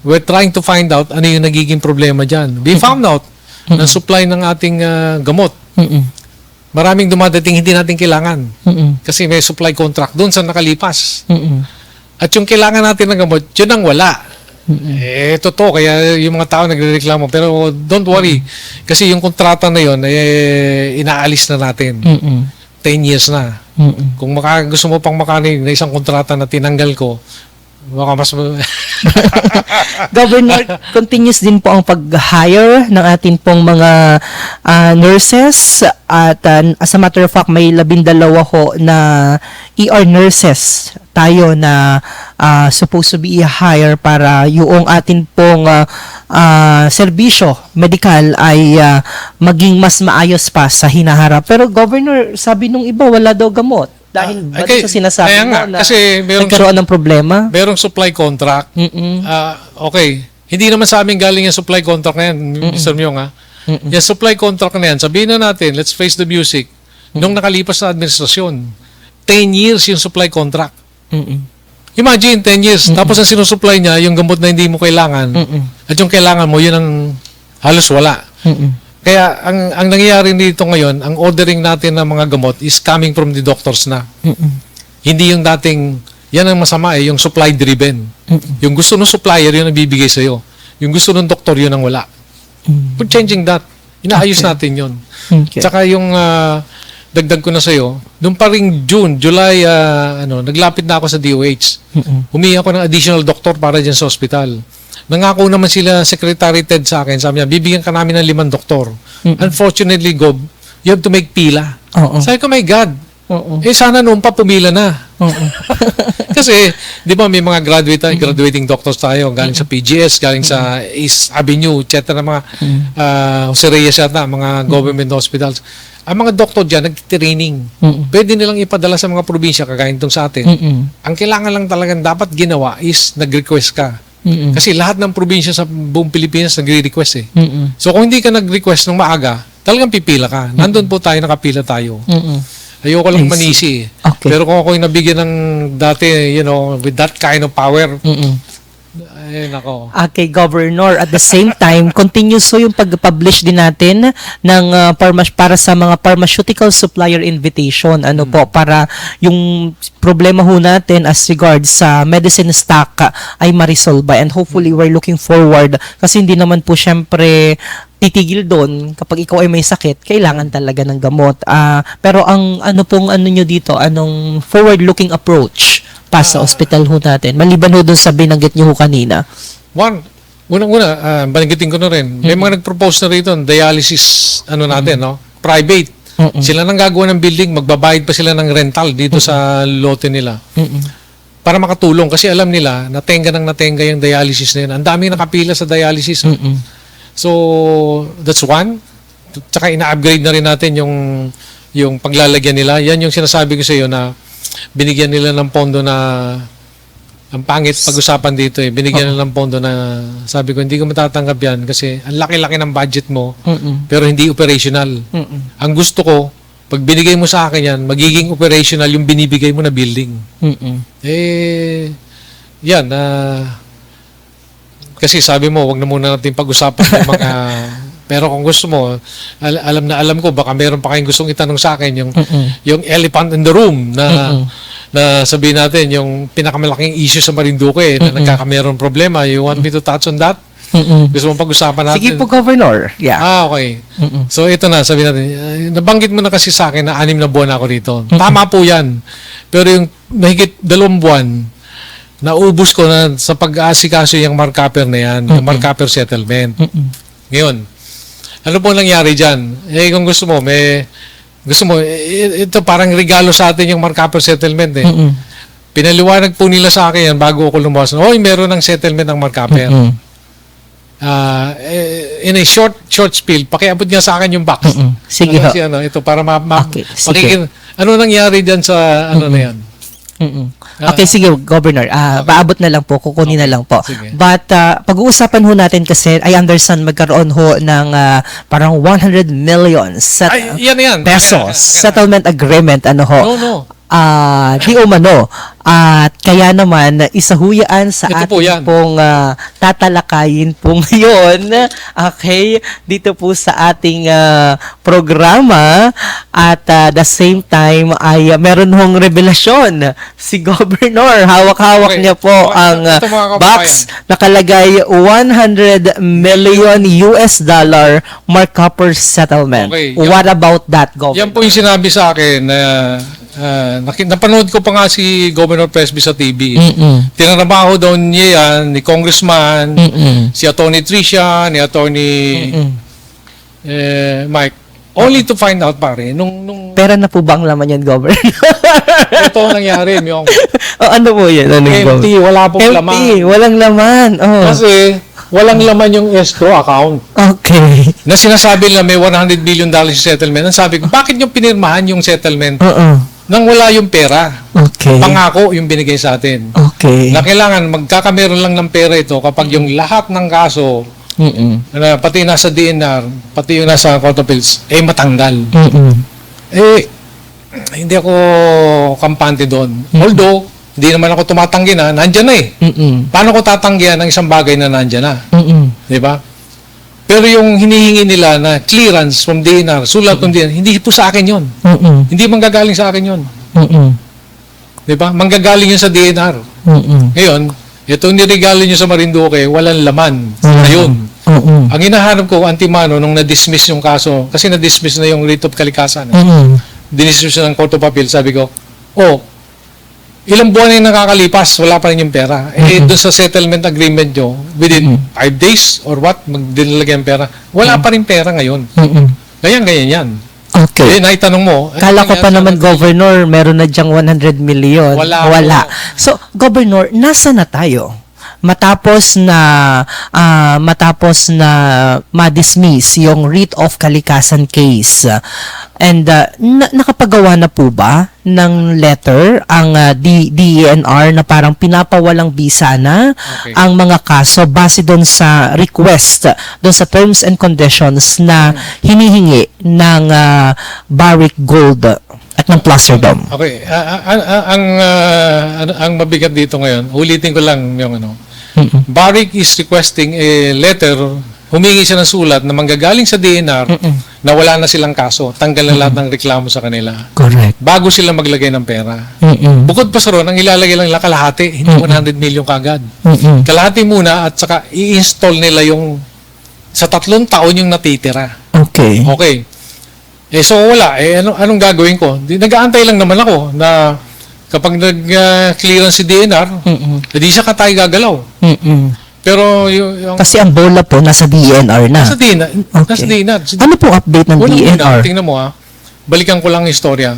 We're trying to find out ano yung nagiging problema dyan. We found out na supply ng ating gamot. Mm-mm. Maraming dumadating hindi natin kailangan. Mm-mm. Kasi may supply contract doon sa nakalipas. Mm-mm. At yung kailangan natin ng gamot, yun ang wala. Totoo, kaya yung mga tao nagrereklamo. Pero don't worry, kasi yung kontrata na yun, inaalis na natin. Mm-mm. 10 years na. Mm-mm. Kung gusto mo pang makanig na isang kontrata na tinanggal ko, baka mas... Governor, continuous din po ang pag-hire ng ating pong mga nurses at as a matter of fact, may 12 ho na ER nurses tayo na supposed to be i-hire para yung ating pong serbisyo medical ay maging mas maayos pa sa hinaharap. Pero Governor, sabi nung iba, wala daw gamot. Dahil ba Okay, sa sinasabi kaya mo nga, na kasi nagkaroon ng problema? merong supply contract. Mm-mm. Okay. Hindi naman sa amin galing yung supply contract na yan, Mr. Myong, ha? Yung supply contract na yan, sabihin na natin, let's face the music, nung nakalipas na administrasyon, 10 years yung supply contract. Mm-mm. Imagine, 10 years. Tapos ang sinusupply niya, yung gamot na hindi mo kailangan. At yung kailangan mo, yun ang halos wala. Mm-mm. Kaya ang nangyayari dito ngayon, ang ordering natin ng mga gamot is coming from the doctors na. Mm-mm. Hindi yung dating, yan ang masama yung supply driven. Yung gusto ng supplier, yun ang bibigay sa'yo. Yung gusto ng doktor, yun ang wala. We're changing that. Inaayos natin yun. Okay. Tsaka yung dagdag ko na sa'yo, nung paring June, July, naglapit na ako sa DOH. Humingi ako ng additional doctor para dyan sa hospital. Nangako naman sila, Secretary Ted sa akin, sabi niya, bibigyan ka namin ng 5 doktor. Unfortunately, Gob, you have to make pila. Oo. Sabi ko, my God, Oo. sana noon pa pumila na. Oo. Kasi, di ba may mga graduating doctors tayo, galing sa PGS, galing sa East Avenue, etc. Mga Jose Reyes yata, mga government hospitals. Ang mga doktor dyan, nag-training. Pwede nilang ipadala sa mga probinsya, kagaya itong sa atin. Ang kailangan lang talagang dapat ginawa is nag-request ka. Kasi lahat ng probinsya sa buong Pilipinas nagre-request eh. So kung hindi ka nag-request ng maaga, talagang pipila ka. Nandun po tayo, nakapila tayo. Ayoko lang I see. manisi eh. Okay. Pero kung ako'y nabigyan ng dati, with that kind of power, ay nako. Okay, Governor. At the same time, continuous so yung pag-publish din natin ng para sa mga pharmaceutical supplier invitation. Ano po, para yung problema ho natin as regards sa medicine stock ay ma-resolve. And hopefully, we're looking forward kasi hindi naman po syempre titigil doon kapag ikaw ay may sakit, kailangan talaga ng gamot. Pero ang nyo dito, anong forward-looking approach pa sa hospital ho natin? Maliban ho doon sa binanggit nyo ho kanina. Unang-una, banggitin ko na rin, may mga nag-propose na rito, dialysis, natin, no? Private. Sila nang gagawa ng building, magbabayad pa sila ng rental dito sa lote nila. Para makatulong, kasi alam nila, natenga yung dialysis na yun. Ang daming nakapila sa dialysis. So, that's one. Tsaka ina-upgrade na rin natin yung paglalagyan nila. Yan yung sinasabi ko sa iyo na binigyan nila ng pondo na ang pangit pag-usapan dito eh. Binigyan nila ng pondo na sabi ko, hindi ko matatanggap yan kasi ang laki-laki ng budget mo pero hindi operational. Ang gusto ko, pag binigay mo sa akin yan, magiging operational yung binibigay mo na building. Yan. Kasi sabi mo, wag na muna natin pag-usapan ng mga... Pero kung gusto mo, alam ko, baka meron pa kayong gustong itanong sa akin yung elephant in the room na sabihin natin, yung pinakamalaking issue sa Marinduque na nagkakameron problema. You want me to touch on that? Gusto mong pag-usapan natin? Sige po, Governor. Yeah. Okay. So ito na, sabi natin, nabanggit mo na kasi sa akin na 6 na buwan ako rito. Tama po yan. Pero yung mahigit 2 buwan, naubos ko na sa pag-aasikaso yung markuper na yan, yung markuper settlement. Ngayon, ano po nangyari dyan? Kung gusto mo, ito parang regalo sa atin yung markuper settlement eh. Pinaliwanag po nila sa akin yan bago ako lumabas. Meron ng settlement ng markuper. In a short spiel, pakiabot nga sa akin yung box. Sige ho. Ito para Okay, sige. ano nangyari dyan sa na yan? Mm-mm. Okay, sige, Governor. Paabot na lang po, kukunin na lang po. Sige. But pag-uusapan ho natin kasi, I understand magkaroon ho ng parang 100 million Ay, yan. pesos settlement agreement, ano ho. No. Di umano. At kaya naman, isahuyaan sa Ito po ating yan. pong tatalakayin po ngayon. Okay? Dito po sa ating programa. At the same time, ay meron hong revelasyon. Si Governor, hawak-hawak Okay. niya po ang Ito, mga kababayan. box nakalagay 100 million US dollar Markup settlement. Okay. What about that, Governor? Yan po yung sinabi sa akin na napanood ko pa nga si Governor Presby sa TV. Mm-mm. Tinarabaho daw niya yan, ni Congressman, Mm-mm. si Attorney Tricia, ni Attorney Mm-mm. Mike. Only to find out pare, nung Pera na po ba ang laman yan, Governor? ito nangyari, yung Ano po yan? Ano yung empty, wala pong Empty, laman. walang laman. Oh. Kasi walang laman yung escrow account. Okay. Na sinasabi nila may $100 billion settlement. Ang sabi ko, bakit yung pinirmahan yung settlement Oo. nang wala yung pera? Okay. Pangako yung binigay sa atin. Okay. Na kailangan magkakameron lang ng pera ito kapag yung lahat ng kaso, Mm-mm. na pati nasa DNR, pati yung nasa Court of Appeals, matanggal. Mm-mm. Hindi ako kampante doon. Although, hindi naman ako tumatanggi na, nandyan na eh. Mm-mm. Paano ko tatanggihan ng isang bagay na nandyan na? Mm-mm. Di ba? Pero yung hinihingi nila na clearance from DNR, sulat ng DNR, hindi po sa akin yon. Mm-mm. Hindi manggagaling sa akin yon. Mm-mm. Di ba? Manggagaling yun sa DNR. Mm-mm. Ngayon, itong niregalo nyo sa Marinduque, walang laman. Ayun. Mm-mm. Ang hinahanap ko, antimano, nung na-dismiss yung kaso, kasi na-dismiss na yung writ of kalikasan. Mm-mm. Dinismiss na ng Court of Appeal, sabi ko, ilang buwan na yung nakakalipas, wala pa rin yung pera. Doon sa settlement agreement nyo, within 5 days or what, magdinalagay ang pera. Wala pa rin pera ngayon. Mm-mm. Ganyan yan. Okay. Naitanong mo. Kala ko pa naman, Governor, meron na dyang 100 million. Wala. So, Governor, nasa na tayo? Matapos na ma-dismiss yung writ of kalikasan case. And nakapagawa na po ba ng letter ang DENR na parang pinapawalang bisa na Okay. ang mga kaso base doon sa request, doon sa terms and conditions na hinihingi ng Barrick Gold at ng Placer Dome? Okay. Ang mabigat dito ngayon, ulitin ko lang yung ano. Mm-mm. Barrick is requesting a letter, humingi siya ng sulat na manggagaling sa DNR na wala na silang kaso, tanggal na lahat ng reklamo sa kanila Correct. bago sila maglagay ng pera. Mm-mm. Bukod pa sa ron, ang ilalagay lang nila kalahati, hindi 100 million kagad. Mm-mm. Kalahati muna at saka i-install nila yung sa 3 taon yung natitira. Okay. Okay. So wala. Anong gagawin ko? Nag-aantay lang naman ako na kapag nag-clearance si DNR, hindi siya katay gagalaw. Mm-mm. Pero yung Kasi ang bola po nasa DNR na. nasa DNR, nasa Okay. DNR. Ano pong update ng DNR? Tingnan mo balikan ko lang yung istorya.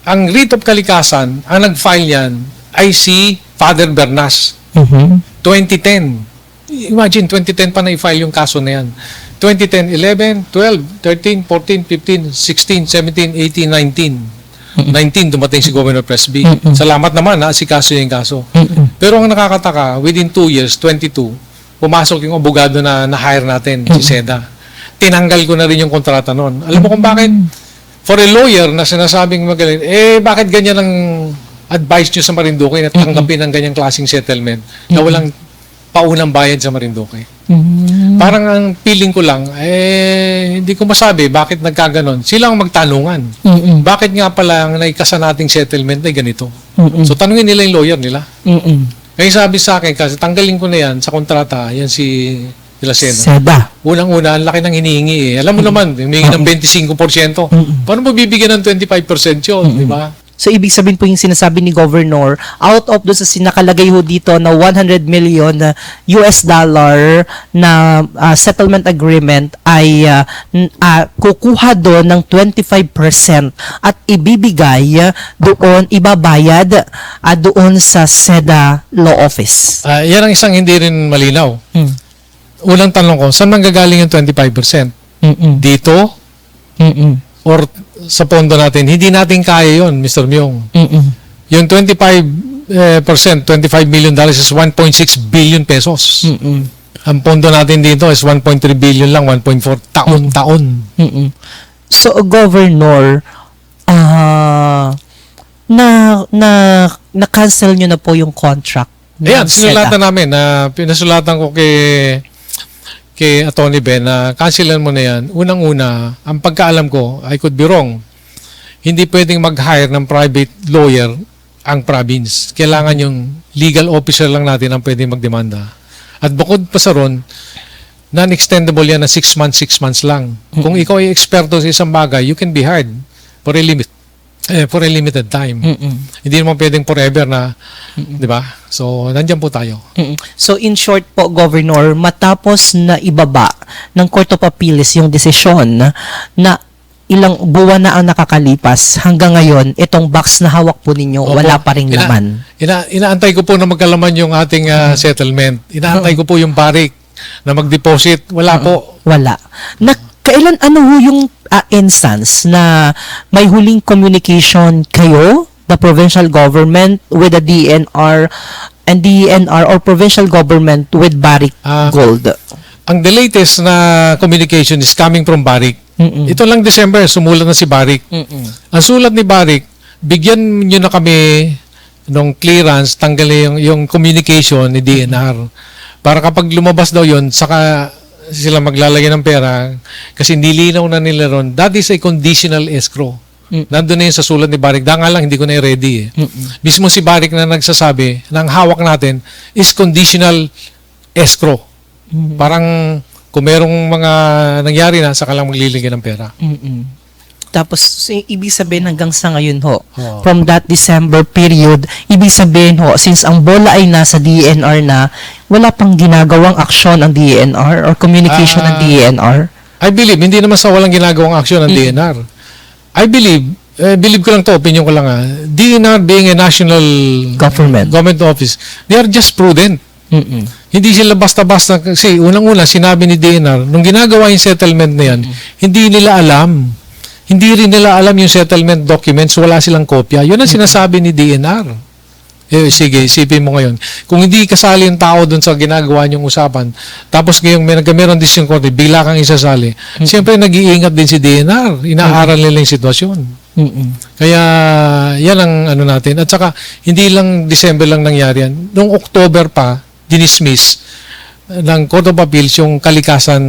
Ang writ of kalikasan, ang nag-file yan ay si Father Bernas. Mhm. 2010. Imagine, 2010 pa na-file yung kaso na yan. 2010, 11, 12, 13, 14, 15, 16, 17, 18, 19. 19 dumating si Governor Presby. Salamat naman si kaso yung kaso. Pero ang nakakataka, within 2 years, 22, pumasok yung abogado na na-hire natin, si Seda. Tinanggal ko na rin yung kontrata noon. Alam mo kung bakit? For a lawyer na sinasabing magaling, bakit ganyan ang advice nyo sa Marinduque na tanggapin ang ganyang klaseng settlement na walang paunang bayad sa Marinduque? Parang ang feeling ko lang, hindi ko masabi bakit nagkaganon. Sila ang magtanungan. Bakit nga pala ang naikasa nating settlement ay ganito? So tanungin nila yung lawyer nila. Kaya sabi sa akin, kasi tanggalin ko na yan sa kontrata, yan si De La Seda. Seda. Unang-una, ang laki ng hinihingi eh. Alam mo naman, hinihingi ng 25%. Paano mo bibigyan ng 25% yun, di ba? So, ibig sabihin po yung sinasabi ni Governor, out of doon sa sinakalagay ho dito na 100 million US dollar na settlement agreement ay kukuha doon ng 25% at ibibigay doon, ibabayad doon sa SEDA Law Office. Yan ang isang hindi rin malinaw. Unang tanong ko, saan manggagaling yung 25%? Dito? Or sa pondo natin? Hindi natin kaya yon, Mr. Myong. Yung 25%, $25 million is 1.6 billion pesos. Mm-mm. Ang pondo natin dito is 1.3 billion lang, 1.4 taon-taon. Mm-mm. So, Governor, na-cancel nyo na po yung contract. Ayan, ng sinulatan SEDA. namin na pinasulatan ko kay Atty. Ben na cancelan mo na yan. Unang-una, ang pagkaalam ko, I could be wrong, hindi pwedeng mag-hire ng private lawyer ang province. Kailangan yung legal officer lang natin ang pwedeng magdemanda. At bukod pa sa ron, non-extendable yan na 6 months lang. Kung ikaw ay eksperto sa isang bagay, you can be hired for a limited time. Hindi naman pwedeng forever na, di ba? So, nandyan po tayo. So, in short po, Governor, matapos na ibaba ng Court of Appeals yung desisyon na ilang buwan na ang nakakalipas, hanggang ngayon, itong box na hawak po ninyo, Opo. wala pa ring laman. Inaantay ko po na magkalaman yung ating settlement. Inaantay ko po yung barik na mag-deposit. Wala po. Wala. Kailan, ano ho yung instance na may huling communication kayo, the provincial government with the DNR and DNR or provincial government with Barrick Gold? Ang the latest na communication is coming from Barrick. Ito lang December, sumulat na si Barrick. Ang sulat ni Barrick, bigyan nyo na kami nung clearance, tanggalin yung communication ni DNR. Para kapag lumabas daw yon, saka sila maglalagay ng pera kasi nilinaw na nila ron. That is a conditional escrow. Nandun na yun sa sulat ni Barrick. Dahil nga lang, hindi ko na i-ready. Mismo si Barrick na nagsasabi na ang hawak natin is conditional escrow. Parang kung merong mga nangyari na, saka lang magliligay ng pera. Tapos, ibig sabihin hanggang sa ngayon ho, Oo. from that December period, ibig sabihin ho, since ang bola ay nasa DNR na, wala pang ginagawang aksyon ang DNR or communication ng DNR? I believe, hindi naman sa walang ginagawang aksyon ng DNR. I believe ko lang to, opinion ko lang DNR being a national government office, they are just prudent. Hindi sila basta-basta, kasi unang-una, sinabi ni DNR, nung ginagawa yung settlement na yan, hindi nila alam. Hindi rin nila alam yung settlement documents, wala silang kopya. Yun ang sinasabi ni DNR. Sige, isipin mo ngayon. Kung hindi kasali yung tao dun sa ginagawa niyong usapan, tapos ngayong meron decision court, bigla kang isasali, siyempre nag-iingat din si DNR. Inaaral nila yung sitwasyon. Kaya, yan ang ano natin. At saka, hindi lang December lang nangyari yan. Noong October pa, dinismiss ng Court of Appeals yung kalikasan,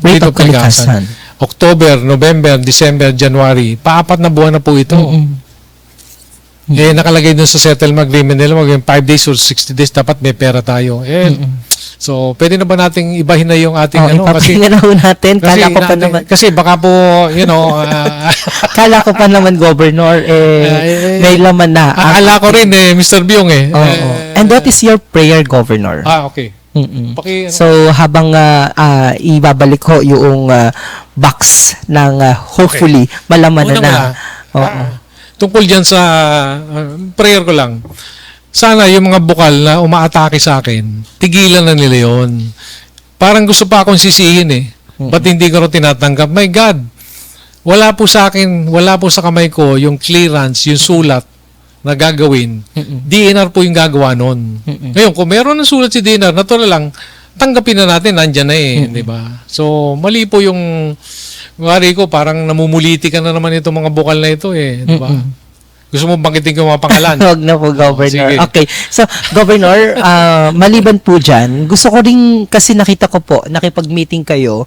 Rate of kalikasan. October, November, December, January, paapat na buwan na po ito. Nakalagay dun sa settlement agreement nila, maging 5 days or 60 days, dapat may pera tayo. So, pwede na ba nating ibahin na yung ating kasi Ipapahinga na ho natin. Kala ko pa naman, kasi baka po, kala ko pa naman, Governor, may laman na. akala ko rin Mr. Byung Oo. And what is your prayer, Governor? Okay. So, habang ibabalik ho yung box ng hopefully malaman na. Tungkol dyan sa prayer ko lang, sana yung mga bukal na umaatake sa akin, tigilan na nila yon. Parang gusto pa akong sisihin ba't hindi ko rin tinatanggap? My God, wala po sa akin, wala po sa kamay ko yung clearance, yung sulat na gagawin. DNR po yung gagawa nun. Ngayon, kung meron ng sulat si DNR, natural lang, tanggapin na natin, nandyan na di ba? So, mali po yung, wari ko, parang namumuliti ka na naman itong mga bukal na ito di ba? Gusto mo banggitin ko yung mga pangalan? Huwag na po, Governor. Sige. Okay. So, Governor, maliban po dyan, gusto ko rin, kasi nakita ko po, nakipag-meeting kayo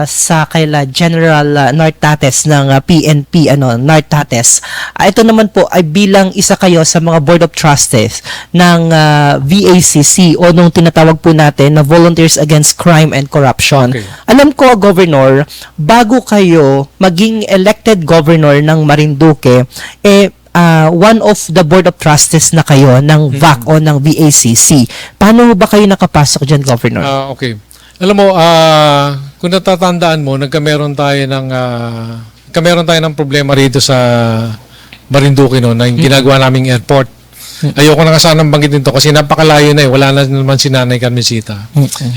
sa kaila General Nartates ng PNP, Nartates. Ito naman po ay bilang isa kayo sa mga Board of Trustees ng VACC o nung tinatawag po natin na Volunteers Against Crime and Corruption. Okay. Alam ko, Governor, bago kayo maging elected governor ng Marinduque, one of the board of trustees na kayo ng VAC o ng VACC. Paano ba kayo nakapasok dyan, Governor? Okay. Alam mo, kung natatandaan mo, nagkameron tayo ng problema rito sa Marinduque na yung ginagawa naming airport. Ayoko na nga sanang banggitin to kasi napakalayo na wala na naman si Nanay Carmencita.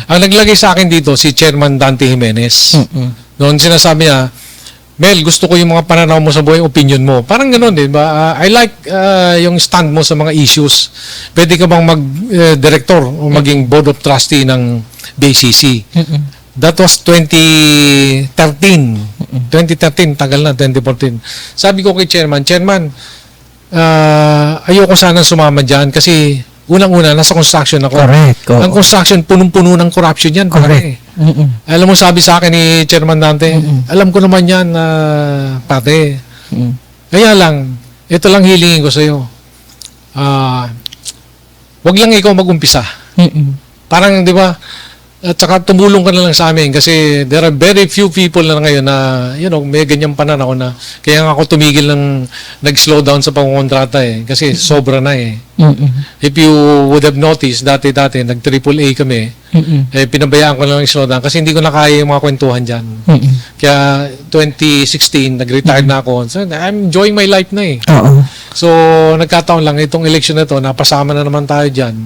Ang naglagay sa akin dito, si Chairman Dante Jimenez. Noon sinasabi niya, Mel, gusto ko yung mga pananaw mo sa buhay, opinion mo. Parang gano'n, di ba? I like yung stand mo sa mga issues. Pwede ka bang mag-director o maging board of trustee ng BACC? That was 2013. 2013, tagal na, 2014. Sabi ko kay Chairman, ayoko sana sumama dyan kasi unang-una, nasa construction ako. Correct. Oo. Ang construction, punong-puno ng corruption yan. Pare. Alam mo, sabi sa akin ni Chairman Dante, alam ko naman yan, pare. Kaya lang, ito lang hilingin ko sa'yo. Wag lang ikaw mag-umpisa. Parang, di ba, at saka tumulong ka na lang sa amin kasi there are very few people na ngayon na, may ganyang pananaw na kaya nga ako tumigil ng nag-slow down sa pangontrata kasi sobra na eh. If you would have noticed, dati nag-AAA kami, pinabayaan ko na lang slow down kasi hindi ko na kaya yung mga kwentuhan dyan. Kaya 2016, nag-retired na ako. So, I'm enjoying my life na eh. Oo. So, nagkataon lang, itong election na to, napasama na naman tayo dyan.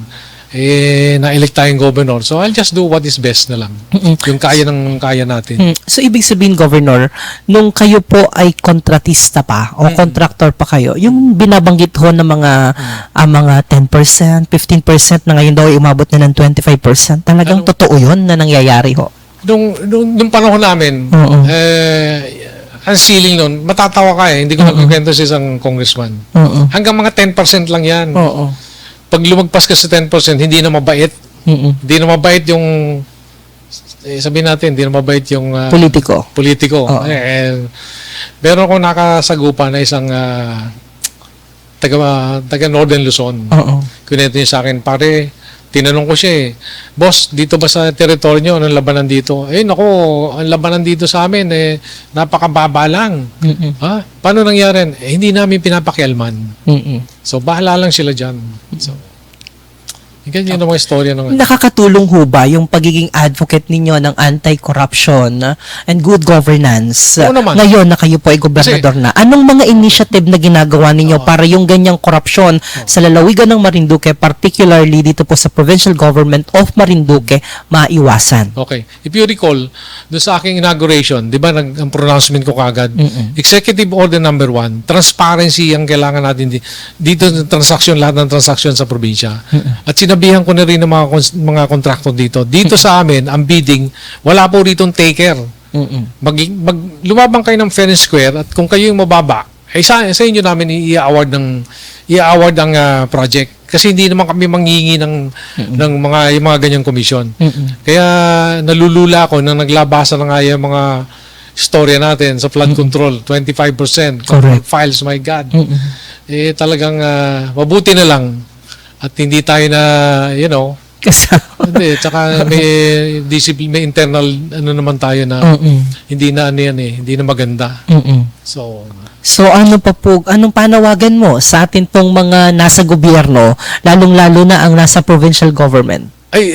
Na-elect tayong governor. So, I'll just do what is best na lang. Yung kaya natin. So, ibig sabihin, Governor, nung kayo po ay kontratista pa o contractor pa kayo, yung binabanggit ho ng mga 10%, 15% na ngayon daw ay umabot na ng 25%, talagang totoo yun na nangyayari ho? Nung panahon namin, ang ceiling nun, matatawa ka hindi ko nagkikwento sa isang congressman. Hanggang mga 10% lang yan. Oo. Pag lumagpas ka sa 10%, hindi na mabait. Hindi na mabait yung, sabihin natin, hindi na mabait yung politiko. Oo. Meron ako nakasagupan na isang taga Northern Luzon. Oo. Kunento niya sa akin, pare, tinanong ko siya boss, dito ba sa teritoryo niyo, anong labanan dito? Naku, ang labanan dito sa amin, napakababa lang. Ha? Paano nangyari? Hindi namin pinapakialman. So, bahala lang sila dyan. So, ganyan ang mga istorya naman. Nakakatulong ho ba yung pagiging advocate ninyo ng anti-corruption and good governance Oo naman. ngayon na kayo po ay gobernador na? Anong mga initiative na ginagawa ninyo para yung ganyang korupsyon sa lalawigan ng Marinduque, particularly dito po sa provincial government of Marinduque, maiwasan? Okay. If you recall, doon sa aking inauguration, di ba, ang pronouncement ko kagad, Executive Order number 1, transparency ang kailangan natin dito lahat ng transaksyon sa probinsya. At sinabihan ko na rin ng mga contractor dito. Dito sa amin, ang bidding, wala po ritong taker. Lumabang kayo ng fair and square at kung kayo yung mababa, sa inyo namin i-award ang project. Kasi hindi naman kami manghingi ng yung mga ganyang komisyon. Kaya nalulula ako nang naglabasa na nga yung mga storya natin sa flood control, 25%. Correct. Files, my God. Talagang mabuti na lang at hindi tayo na, hindi, tsaka may discipline, may internal, naman tayo na, hindi na hindi na maganda. So ano pa po, anong panawagan mo sa atin pong mga nasa gobyerno, lalong-lalo na ang nasa provincial government? Ay,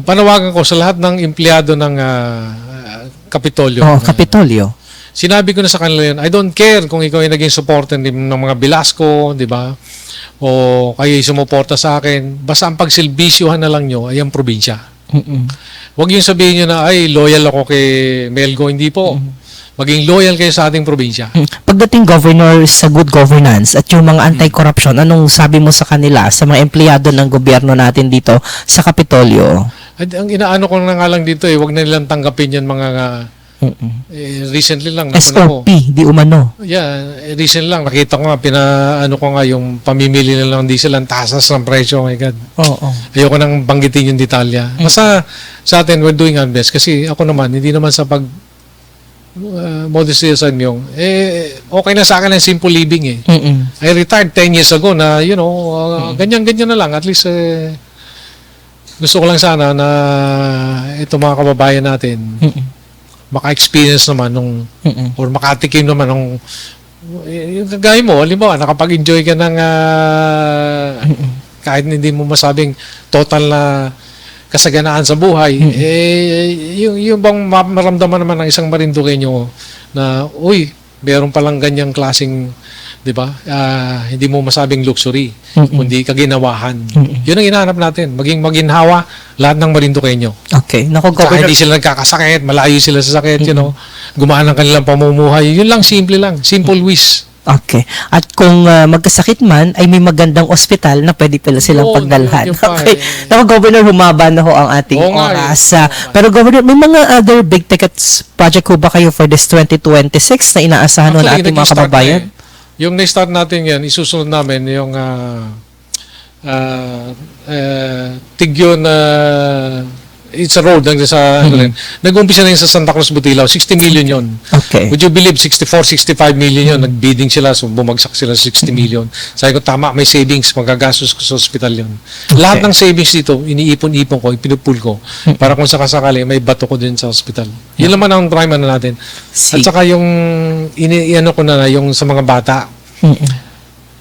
panawagan ko sa lahat ng empleyado ng Kapitolyo. Kapitolyo. Sinabi ko na sa kanila yun, I don't care kung ikaw ay naging supporter ng mga Velasco, di ba? O kayo sumuporta sa akin. Basta ang pagsilbisyuhan na lang nyo ay ang probinsya. Huwag yung sabihin nyo na, ay, loyal ako kay Melgo. Hindi po. Maging loyal kayo sa ating probinsya. Pagdating governor sa good governance at yung mga anti-corruption, anong sabi mo sa kanila, sa mga empleyado ng gobyerno natin dito sa Kapitolyo? Ang inaano ko na nga lang dito, huwag na nilang tanggapin yan mga recently lang SOP, di umano. Yeah, recently lang nakita ko nga pinaano ko nga yung pamimili na lang diesel ang tasas ng presyo, oh my God. Oo. Ayoko nang banggitin yung detalya. Basta sa atin we're doing our best kasi ako naman hindi naman sa pag modesty aside yung okay na sa akin ang simple living I retired 10 years ago na ganyan-ganyan na lang at least gusto ko lang sana na ito mga kababayan natin maka-experience naman or makatikim naman nung yung kagaya mo, halimbawa, nakapag-enjoy ka ng kahit hindi mo masabing total na kasaganaan sa buhay, yung bang maramdaman naman ng isang Marinduqueño na, uy, meron palang ganyang klaseng 'di ba? Hindi mo masabing luxury, Mm-mm. kundi kaginawahan. Mm-mm. Yun ang hinahanap natin, maging maginhawa lahat ng Marinduqueño. Okay. Naku, Saka Governor. hindi sila nagkakasakit, malayo sila sa sakit, gumaan ang kanilang pamumuhay. Yun lang, simple lang. Simple wish. Okay. At kung magkasakit man, ay may magandang ospital na pwede pala silang Oo, pagdalhan. yun pa Okay. eh. Naku, Governor, humaba na ho ang ating Oo nga eh. oras. Pero Governor, may mga other big tickets project ho ba kayo for this 2026 na inaasahan ho ng Actually, ating mga nag-start kababayan? na eh. Yung na-start natin yan, isusunod namin yung Tigyon it's a road sa ano rin. Nag-umpisa na yun sa Santa Cruz Butilaw, 60 million yun. Okay. Would you believe 65 million yun, nag-bidding sila, so bumagsak sila sa 60 million. Sabi ko, tama, may savings, magagastos ko sa hospital yun. Lahat ng savings dito, iniipon-ipon ko, ipinupul ko, para kung sakasakali, may bato ko din sa hospital. Yun naman ang prime ano natin. At saka yung, ano ko na, yung sa mga bata,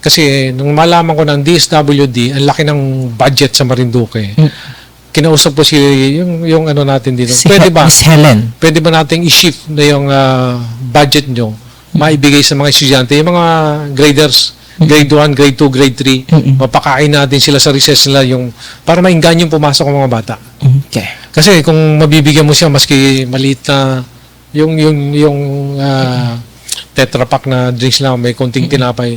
kasi nung malaman ko ng DSWD, ang laki ng budget sa Marinduque, kinausap ko si yung ano natin dito. Si Pwede ba? Miss Helen. Pwede ba nating i-shift na yung budget nyo maibigay sa mga estudyante, yung mga graders, grade 1, grade 2, grade 3, mapakain natin sila sa recess nila yung para mainggan yung pumasok ng mga bata. Okay. Kasi kung mabibigyan mo siya maski maliit na yung Tetra Pak na drinks lang may konting tinapay,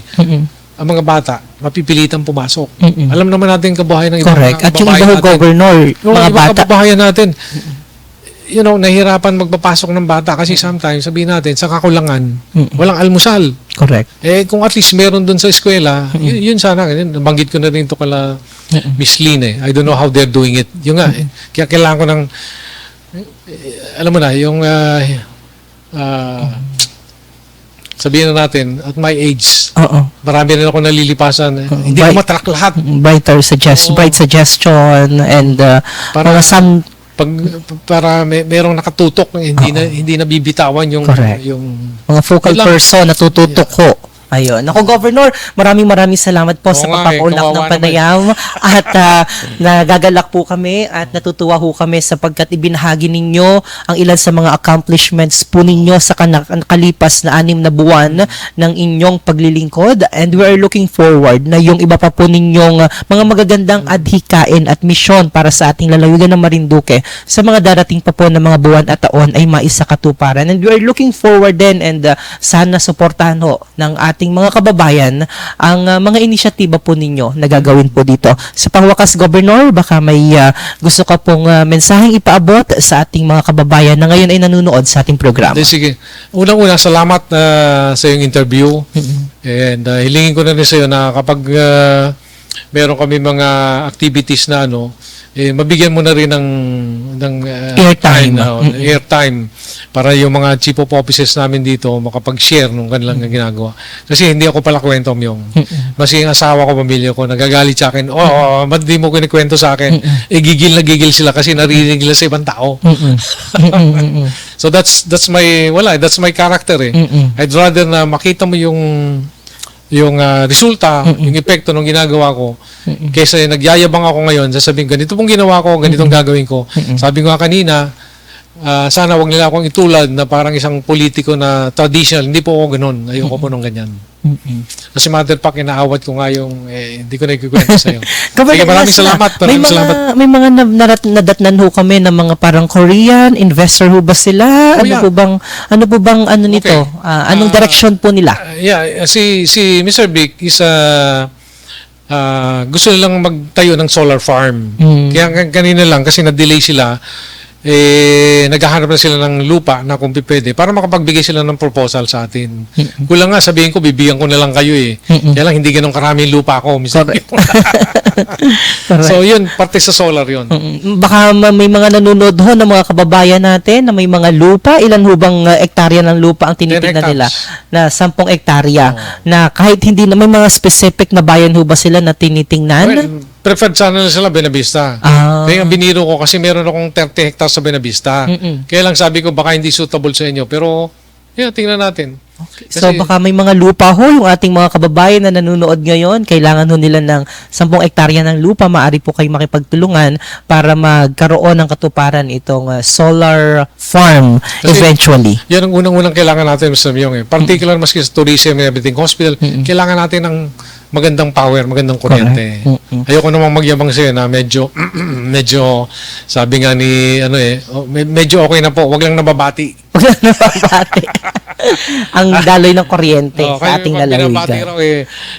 ang mga bata mapipilitan pumasok. Alam naman natin kabuhayan ng ibang Correct. At yung kababayan iba ho, natin. Governor, Yung mga ibang bata. kababayan natin, nahihirapan magpapasok ng bata kasi sometimes, sabihin natin, sa kakulangan, walang almusal. Correct. Kung at least meron dun sa eskwela, yun sana. Nabanggit ko na rin ito kala Miss Lynn. I don't know how they're doing it. Yung nga, kaya kailangan ko ng, alam mo na, yung, sabihin na natin, at my age, Oo. marami rin ako nalilipasan. Hindi ko matrack lahat. Bright suggestion and Para- mga some Para merong nakatutok, hindi na bibitawan yung Correct. yung mga focal Wait lang. person na tututok ko. Ayun. Ako, Governor, maraming salamat po Oo sa nga pagpapaulak ng kawawa panayam. At nagagalak po kami at natutuwa po kami sapagkat ibinahagi ninyo ang ilan sa mga accomplishments po ninyo sa nakalipas na 6 na buwan ng inyong paglilingkod. And we are looking forward na yung iba pa po ninyong mga magagandang adhikain at misyon para sa ating lalawigan ng Marinduque sa mga darating pa po na mga buwan at taon ay maisakatuparan. And we are looking forward din and sana suportahan ho ng ating mga kababayan ang mga inisyatiba po ninyo na gagawin po dito. Sa pangwakas, Governor, baka may gusto ka pong mensaheng ipaabot sa ating mga kababayan na ngayon ay nanonood sa ating programa. Sige. Unang-una, salamat sa iyong interview. And hilingin ko na rin sa iyo na kapag meron kami mga activities na mabigyan mo na rin ng Airtime. airtime para yung mga chief of offices namin dito makapag-share ng kanilang ginagawa. Kasi hindi ako pala kwento yung kasi yung asawa ko, pamilya ko, nagagalit sa akin, ba't di mo kinikwento sa akin? Gigil na gigil sila kasi narinig nila sa ibang tao. So that's my character eh. I'd rather na makita mo yung resulta, yung epekto ng ginagawa ko, kaysa nagyayabang ako ngayon, sasabihin, ganito pong ginawa ko, ganitong gagawin ko. Sabi ko nga kanina, sana wag nila akong itulad na parang isang politiko na traditional. Hindi po ako ganun. Ayoko po nung ganyan. Kasi matter pa, inaawat ko nga yung, hindi ko na ikikwento sa'yo. Sige, maraming salamat. May mga nadatnan ho kami ng mga parang Korean investor ho ba sila? Yeah. Ano po bang nito? Okay. Anong direction po nila? Si Mr. Vic is gusto nilang magtayo ng solar farm. Kaya kanina lang, kasi na-delay sila, naghahanap na sila ng lupa na kung pwede para makapagbigay sila ng proposal sa atin. Kulang nga, sabihin ko, bibigyan ko na lang kayo Kaya lang, hindi ganun karaming lupa ako. Correct. So, yun, parte sa solar yun. Baka may mga nanonood ho ng mga kababayan natin na may mga lupa. Ilan ho bang ektarya ng lupa ang tinitingnan 10 nila? hectares. Na 10 ektarya. Na kahit hindi na may mga specific na bayan ho ba sila na tinitingnan? Well, preferred sana na sila Benavista. Kaya ang biniro ko kasi meron akong 30 hectares sa Benavista. Kaya lang sabi ko baka hindi suitable sa inyo. Pero, tingnan natin. So Kasi- baka may mga lupa ho yung ating mga kababayan na nanonood ngayon, kailangan ho nila ng 10 hektarya ng lupa, maaari po kayo makipagtulungan para magkaroon ng katuparan itong solar farm Kasi- eventually. Yan ang unang-unang kailangan natin, Mr. Myong. Particular maski sa tourism and everything, hospital, kailangan natin ng magandang power, magandang kuryente. Correct. Mm-mm. Ayoko namang magyabang sa'yo na medyo, medyo, sabi nga ni, medyo okay na po, wag lang nababati. Wala na pabati. Ang daloy ng kuryente Oh, sa ating binabati lalawigan. raw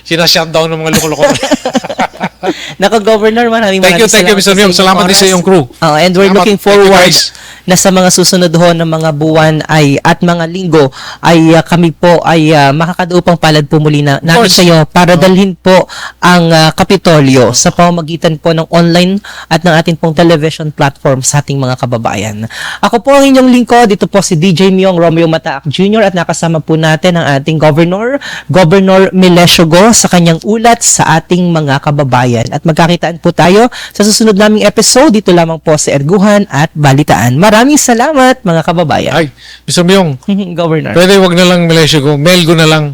sinashutdown ng mga loko-loko. Nako, Governor, maraming Thank you, salamat Mr. sa Myong. inyong Salamat din oras. sa iyong crew. And we're Salamat. looking Thank you, forward guys. na sa mga susunod ho ng mga buwan at mga linggo ay kami po ay makakaduupang palad po muli na namin course. kayo para dalhin po ang Kapitolyo sa pamamagitan po ng online at ng ating pong television platform sa ating mga kababayan. Ako po ang inyong lingkod. Dito po si DJ Myong Romeo Mataak Jr. at nakasama po natin ang ating Governor Melesio Go sa kanyang ulat sa ating mga kababayan. At magkakitaan po tayo sa susunod naming episode dito lamang po sa Erguhan at Balitaan. Maraming salamat mga kababayan. Ay, Mr. Myong, Governor. pwede wag na lang Malaysia ko, Melgo na lang.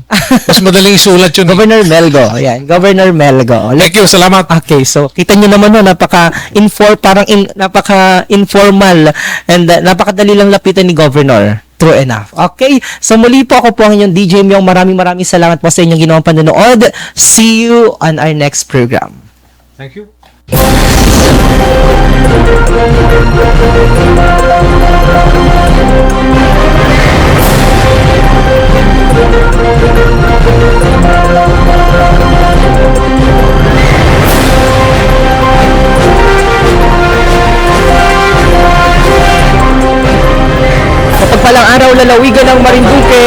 Mas madaling isulat yun. Governor Melgo. Ayan, Governor Melgo. Thank you, salamat. Okay, so kita nyo naman no, napaka-informal and napakadali lang lapitan ni Governor. True enough. Okay, so muli po ako po ang inyong DJ Myong. Maraming salamat po sa inyong ginawang panonood. See you on our next program. Thank you. Mapagpalang araw, lalawigan ng Marinduque.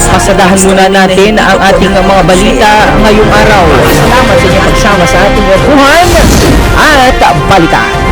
Pasadahan muna natin ang ating mga balita ngayong araw. Salamat sa inyong pagsama sa ating Erguhan at Balitaan.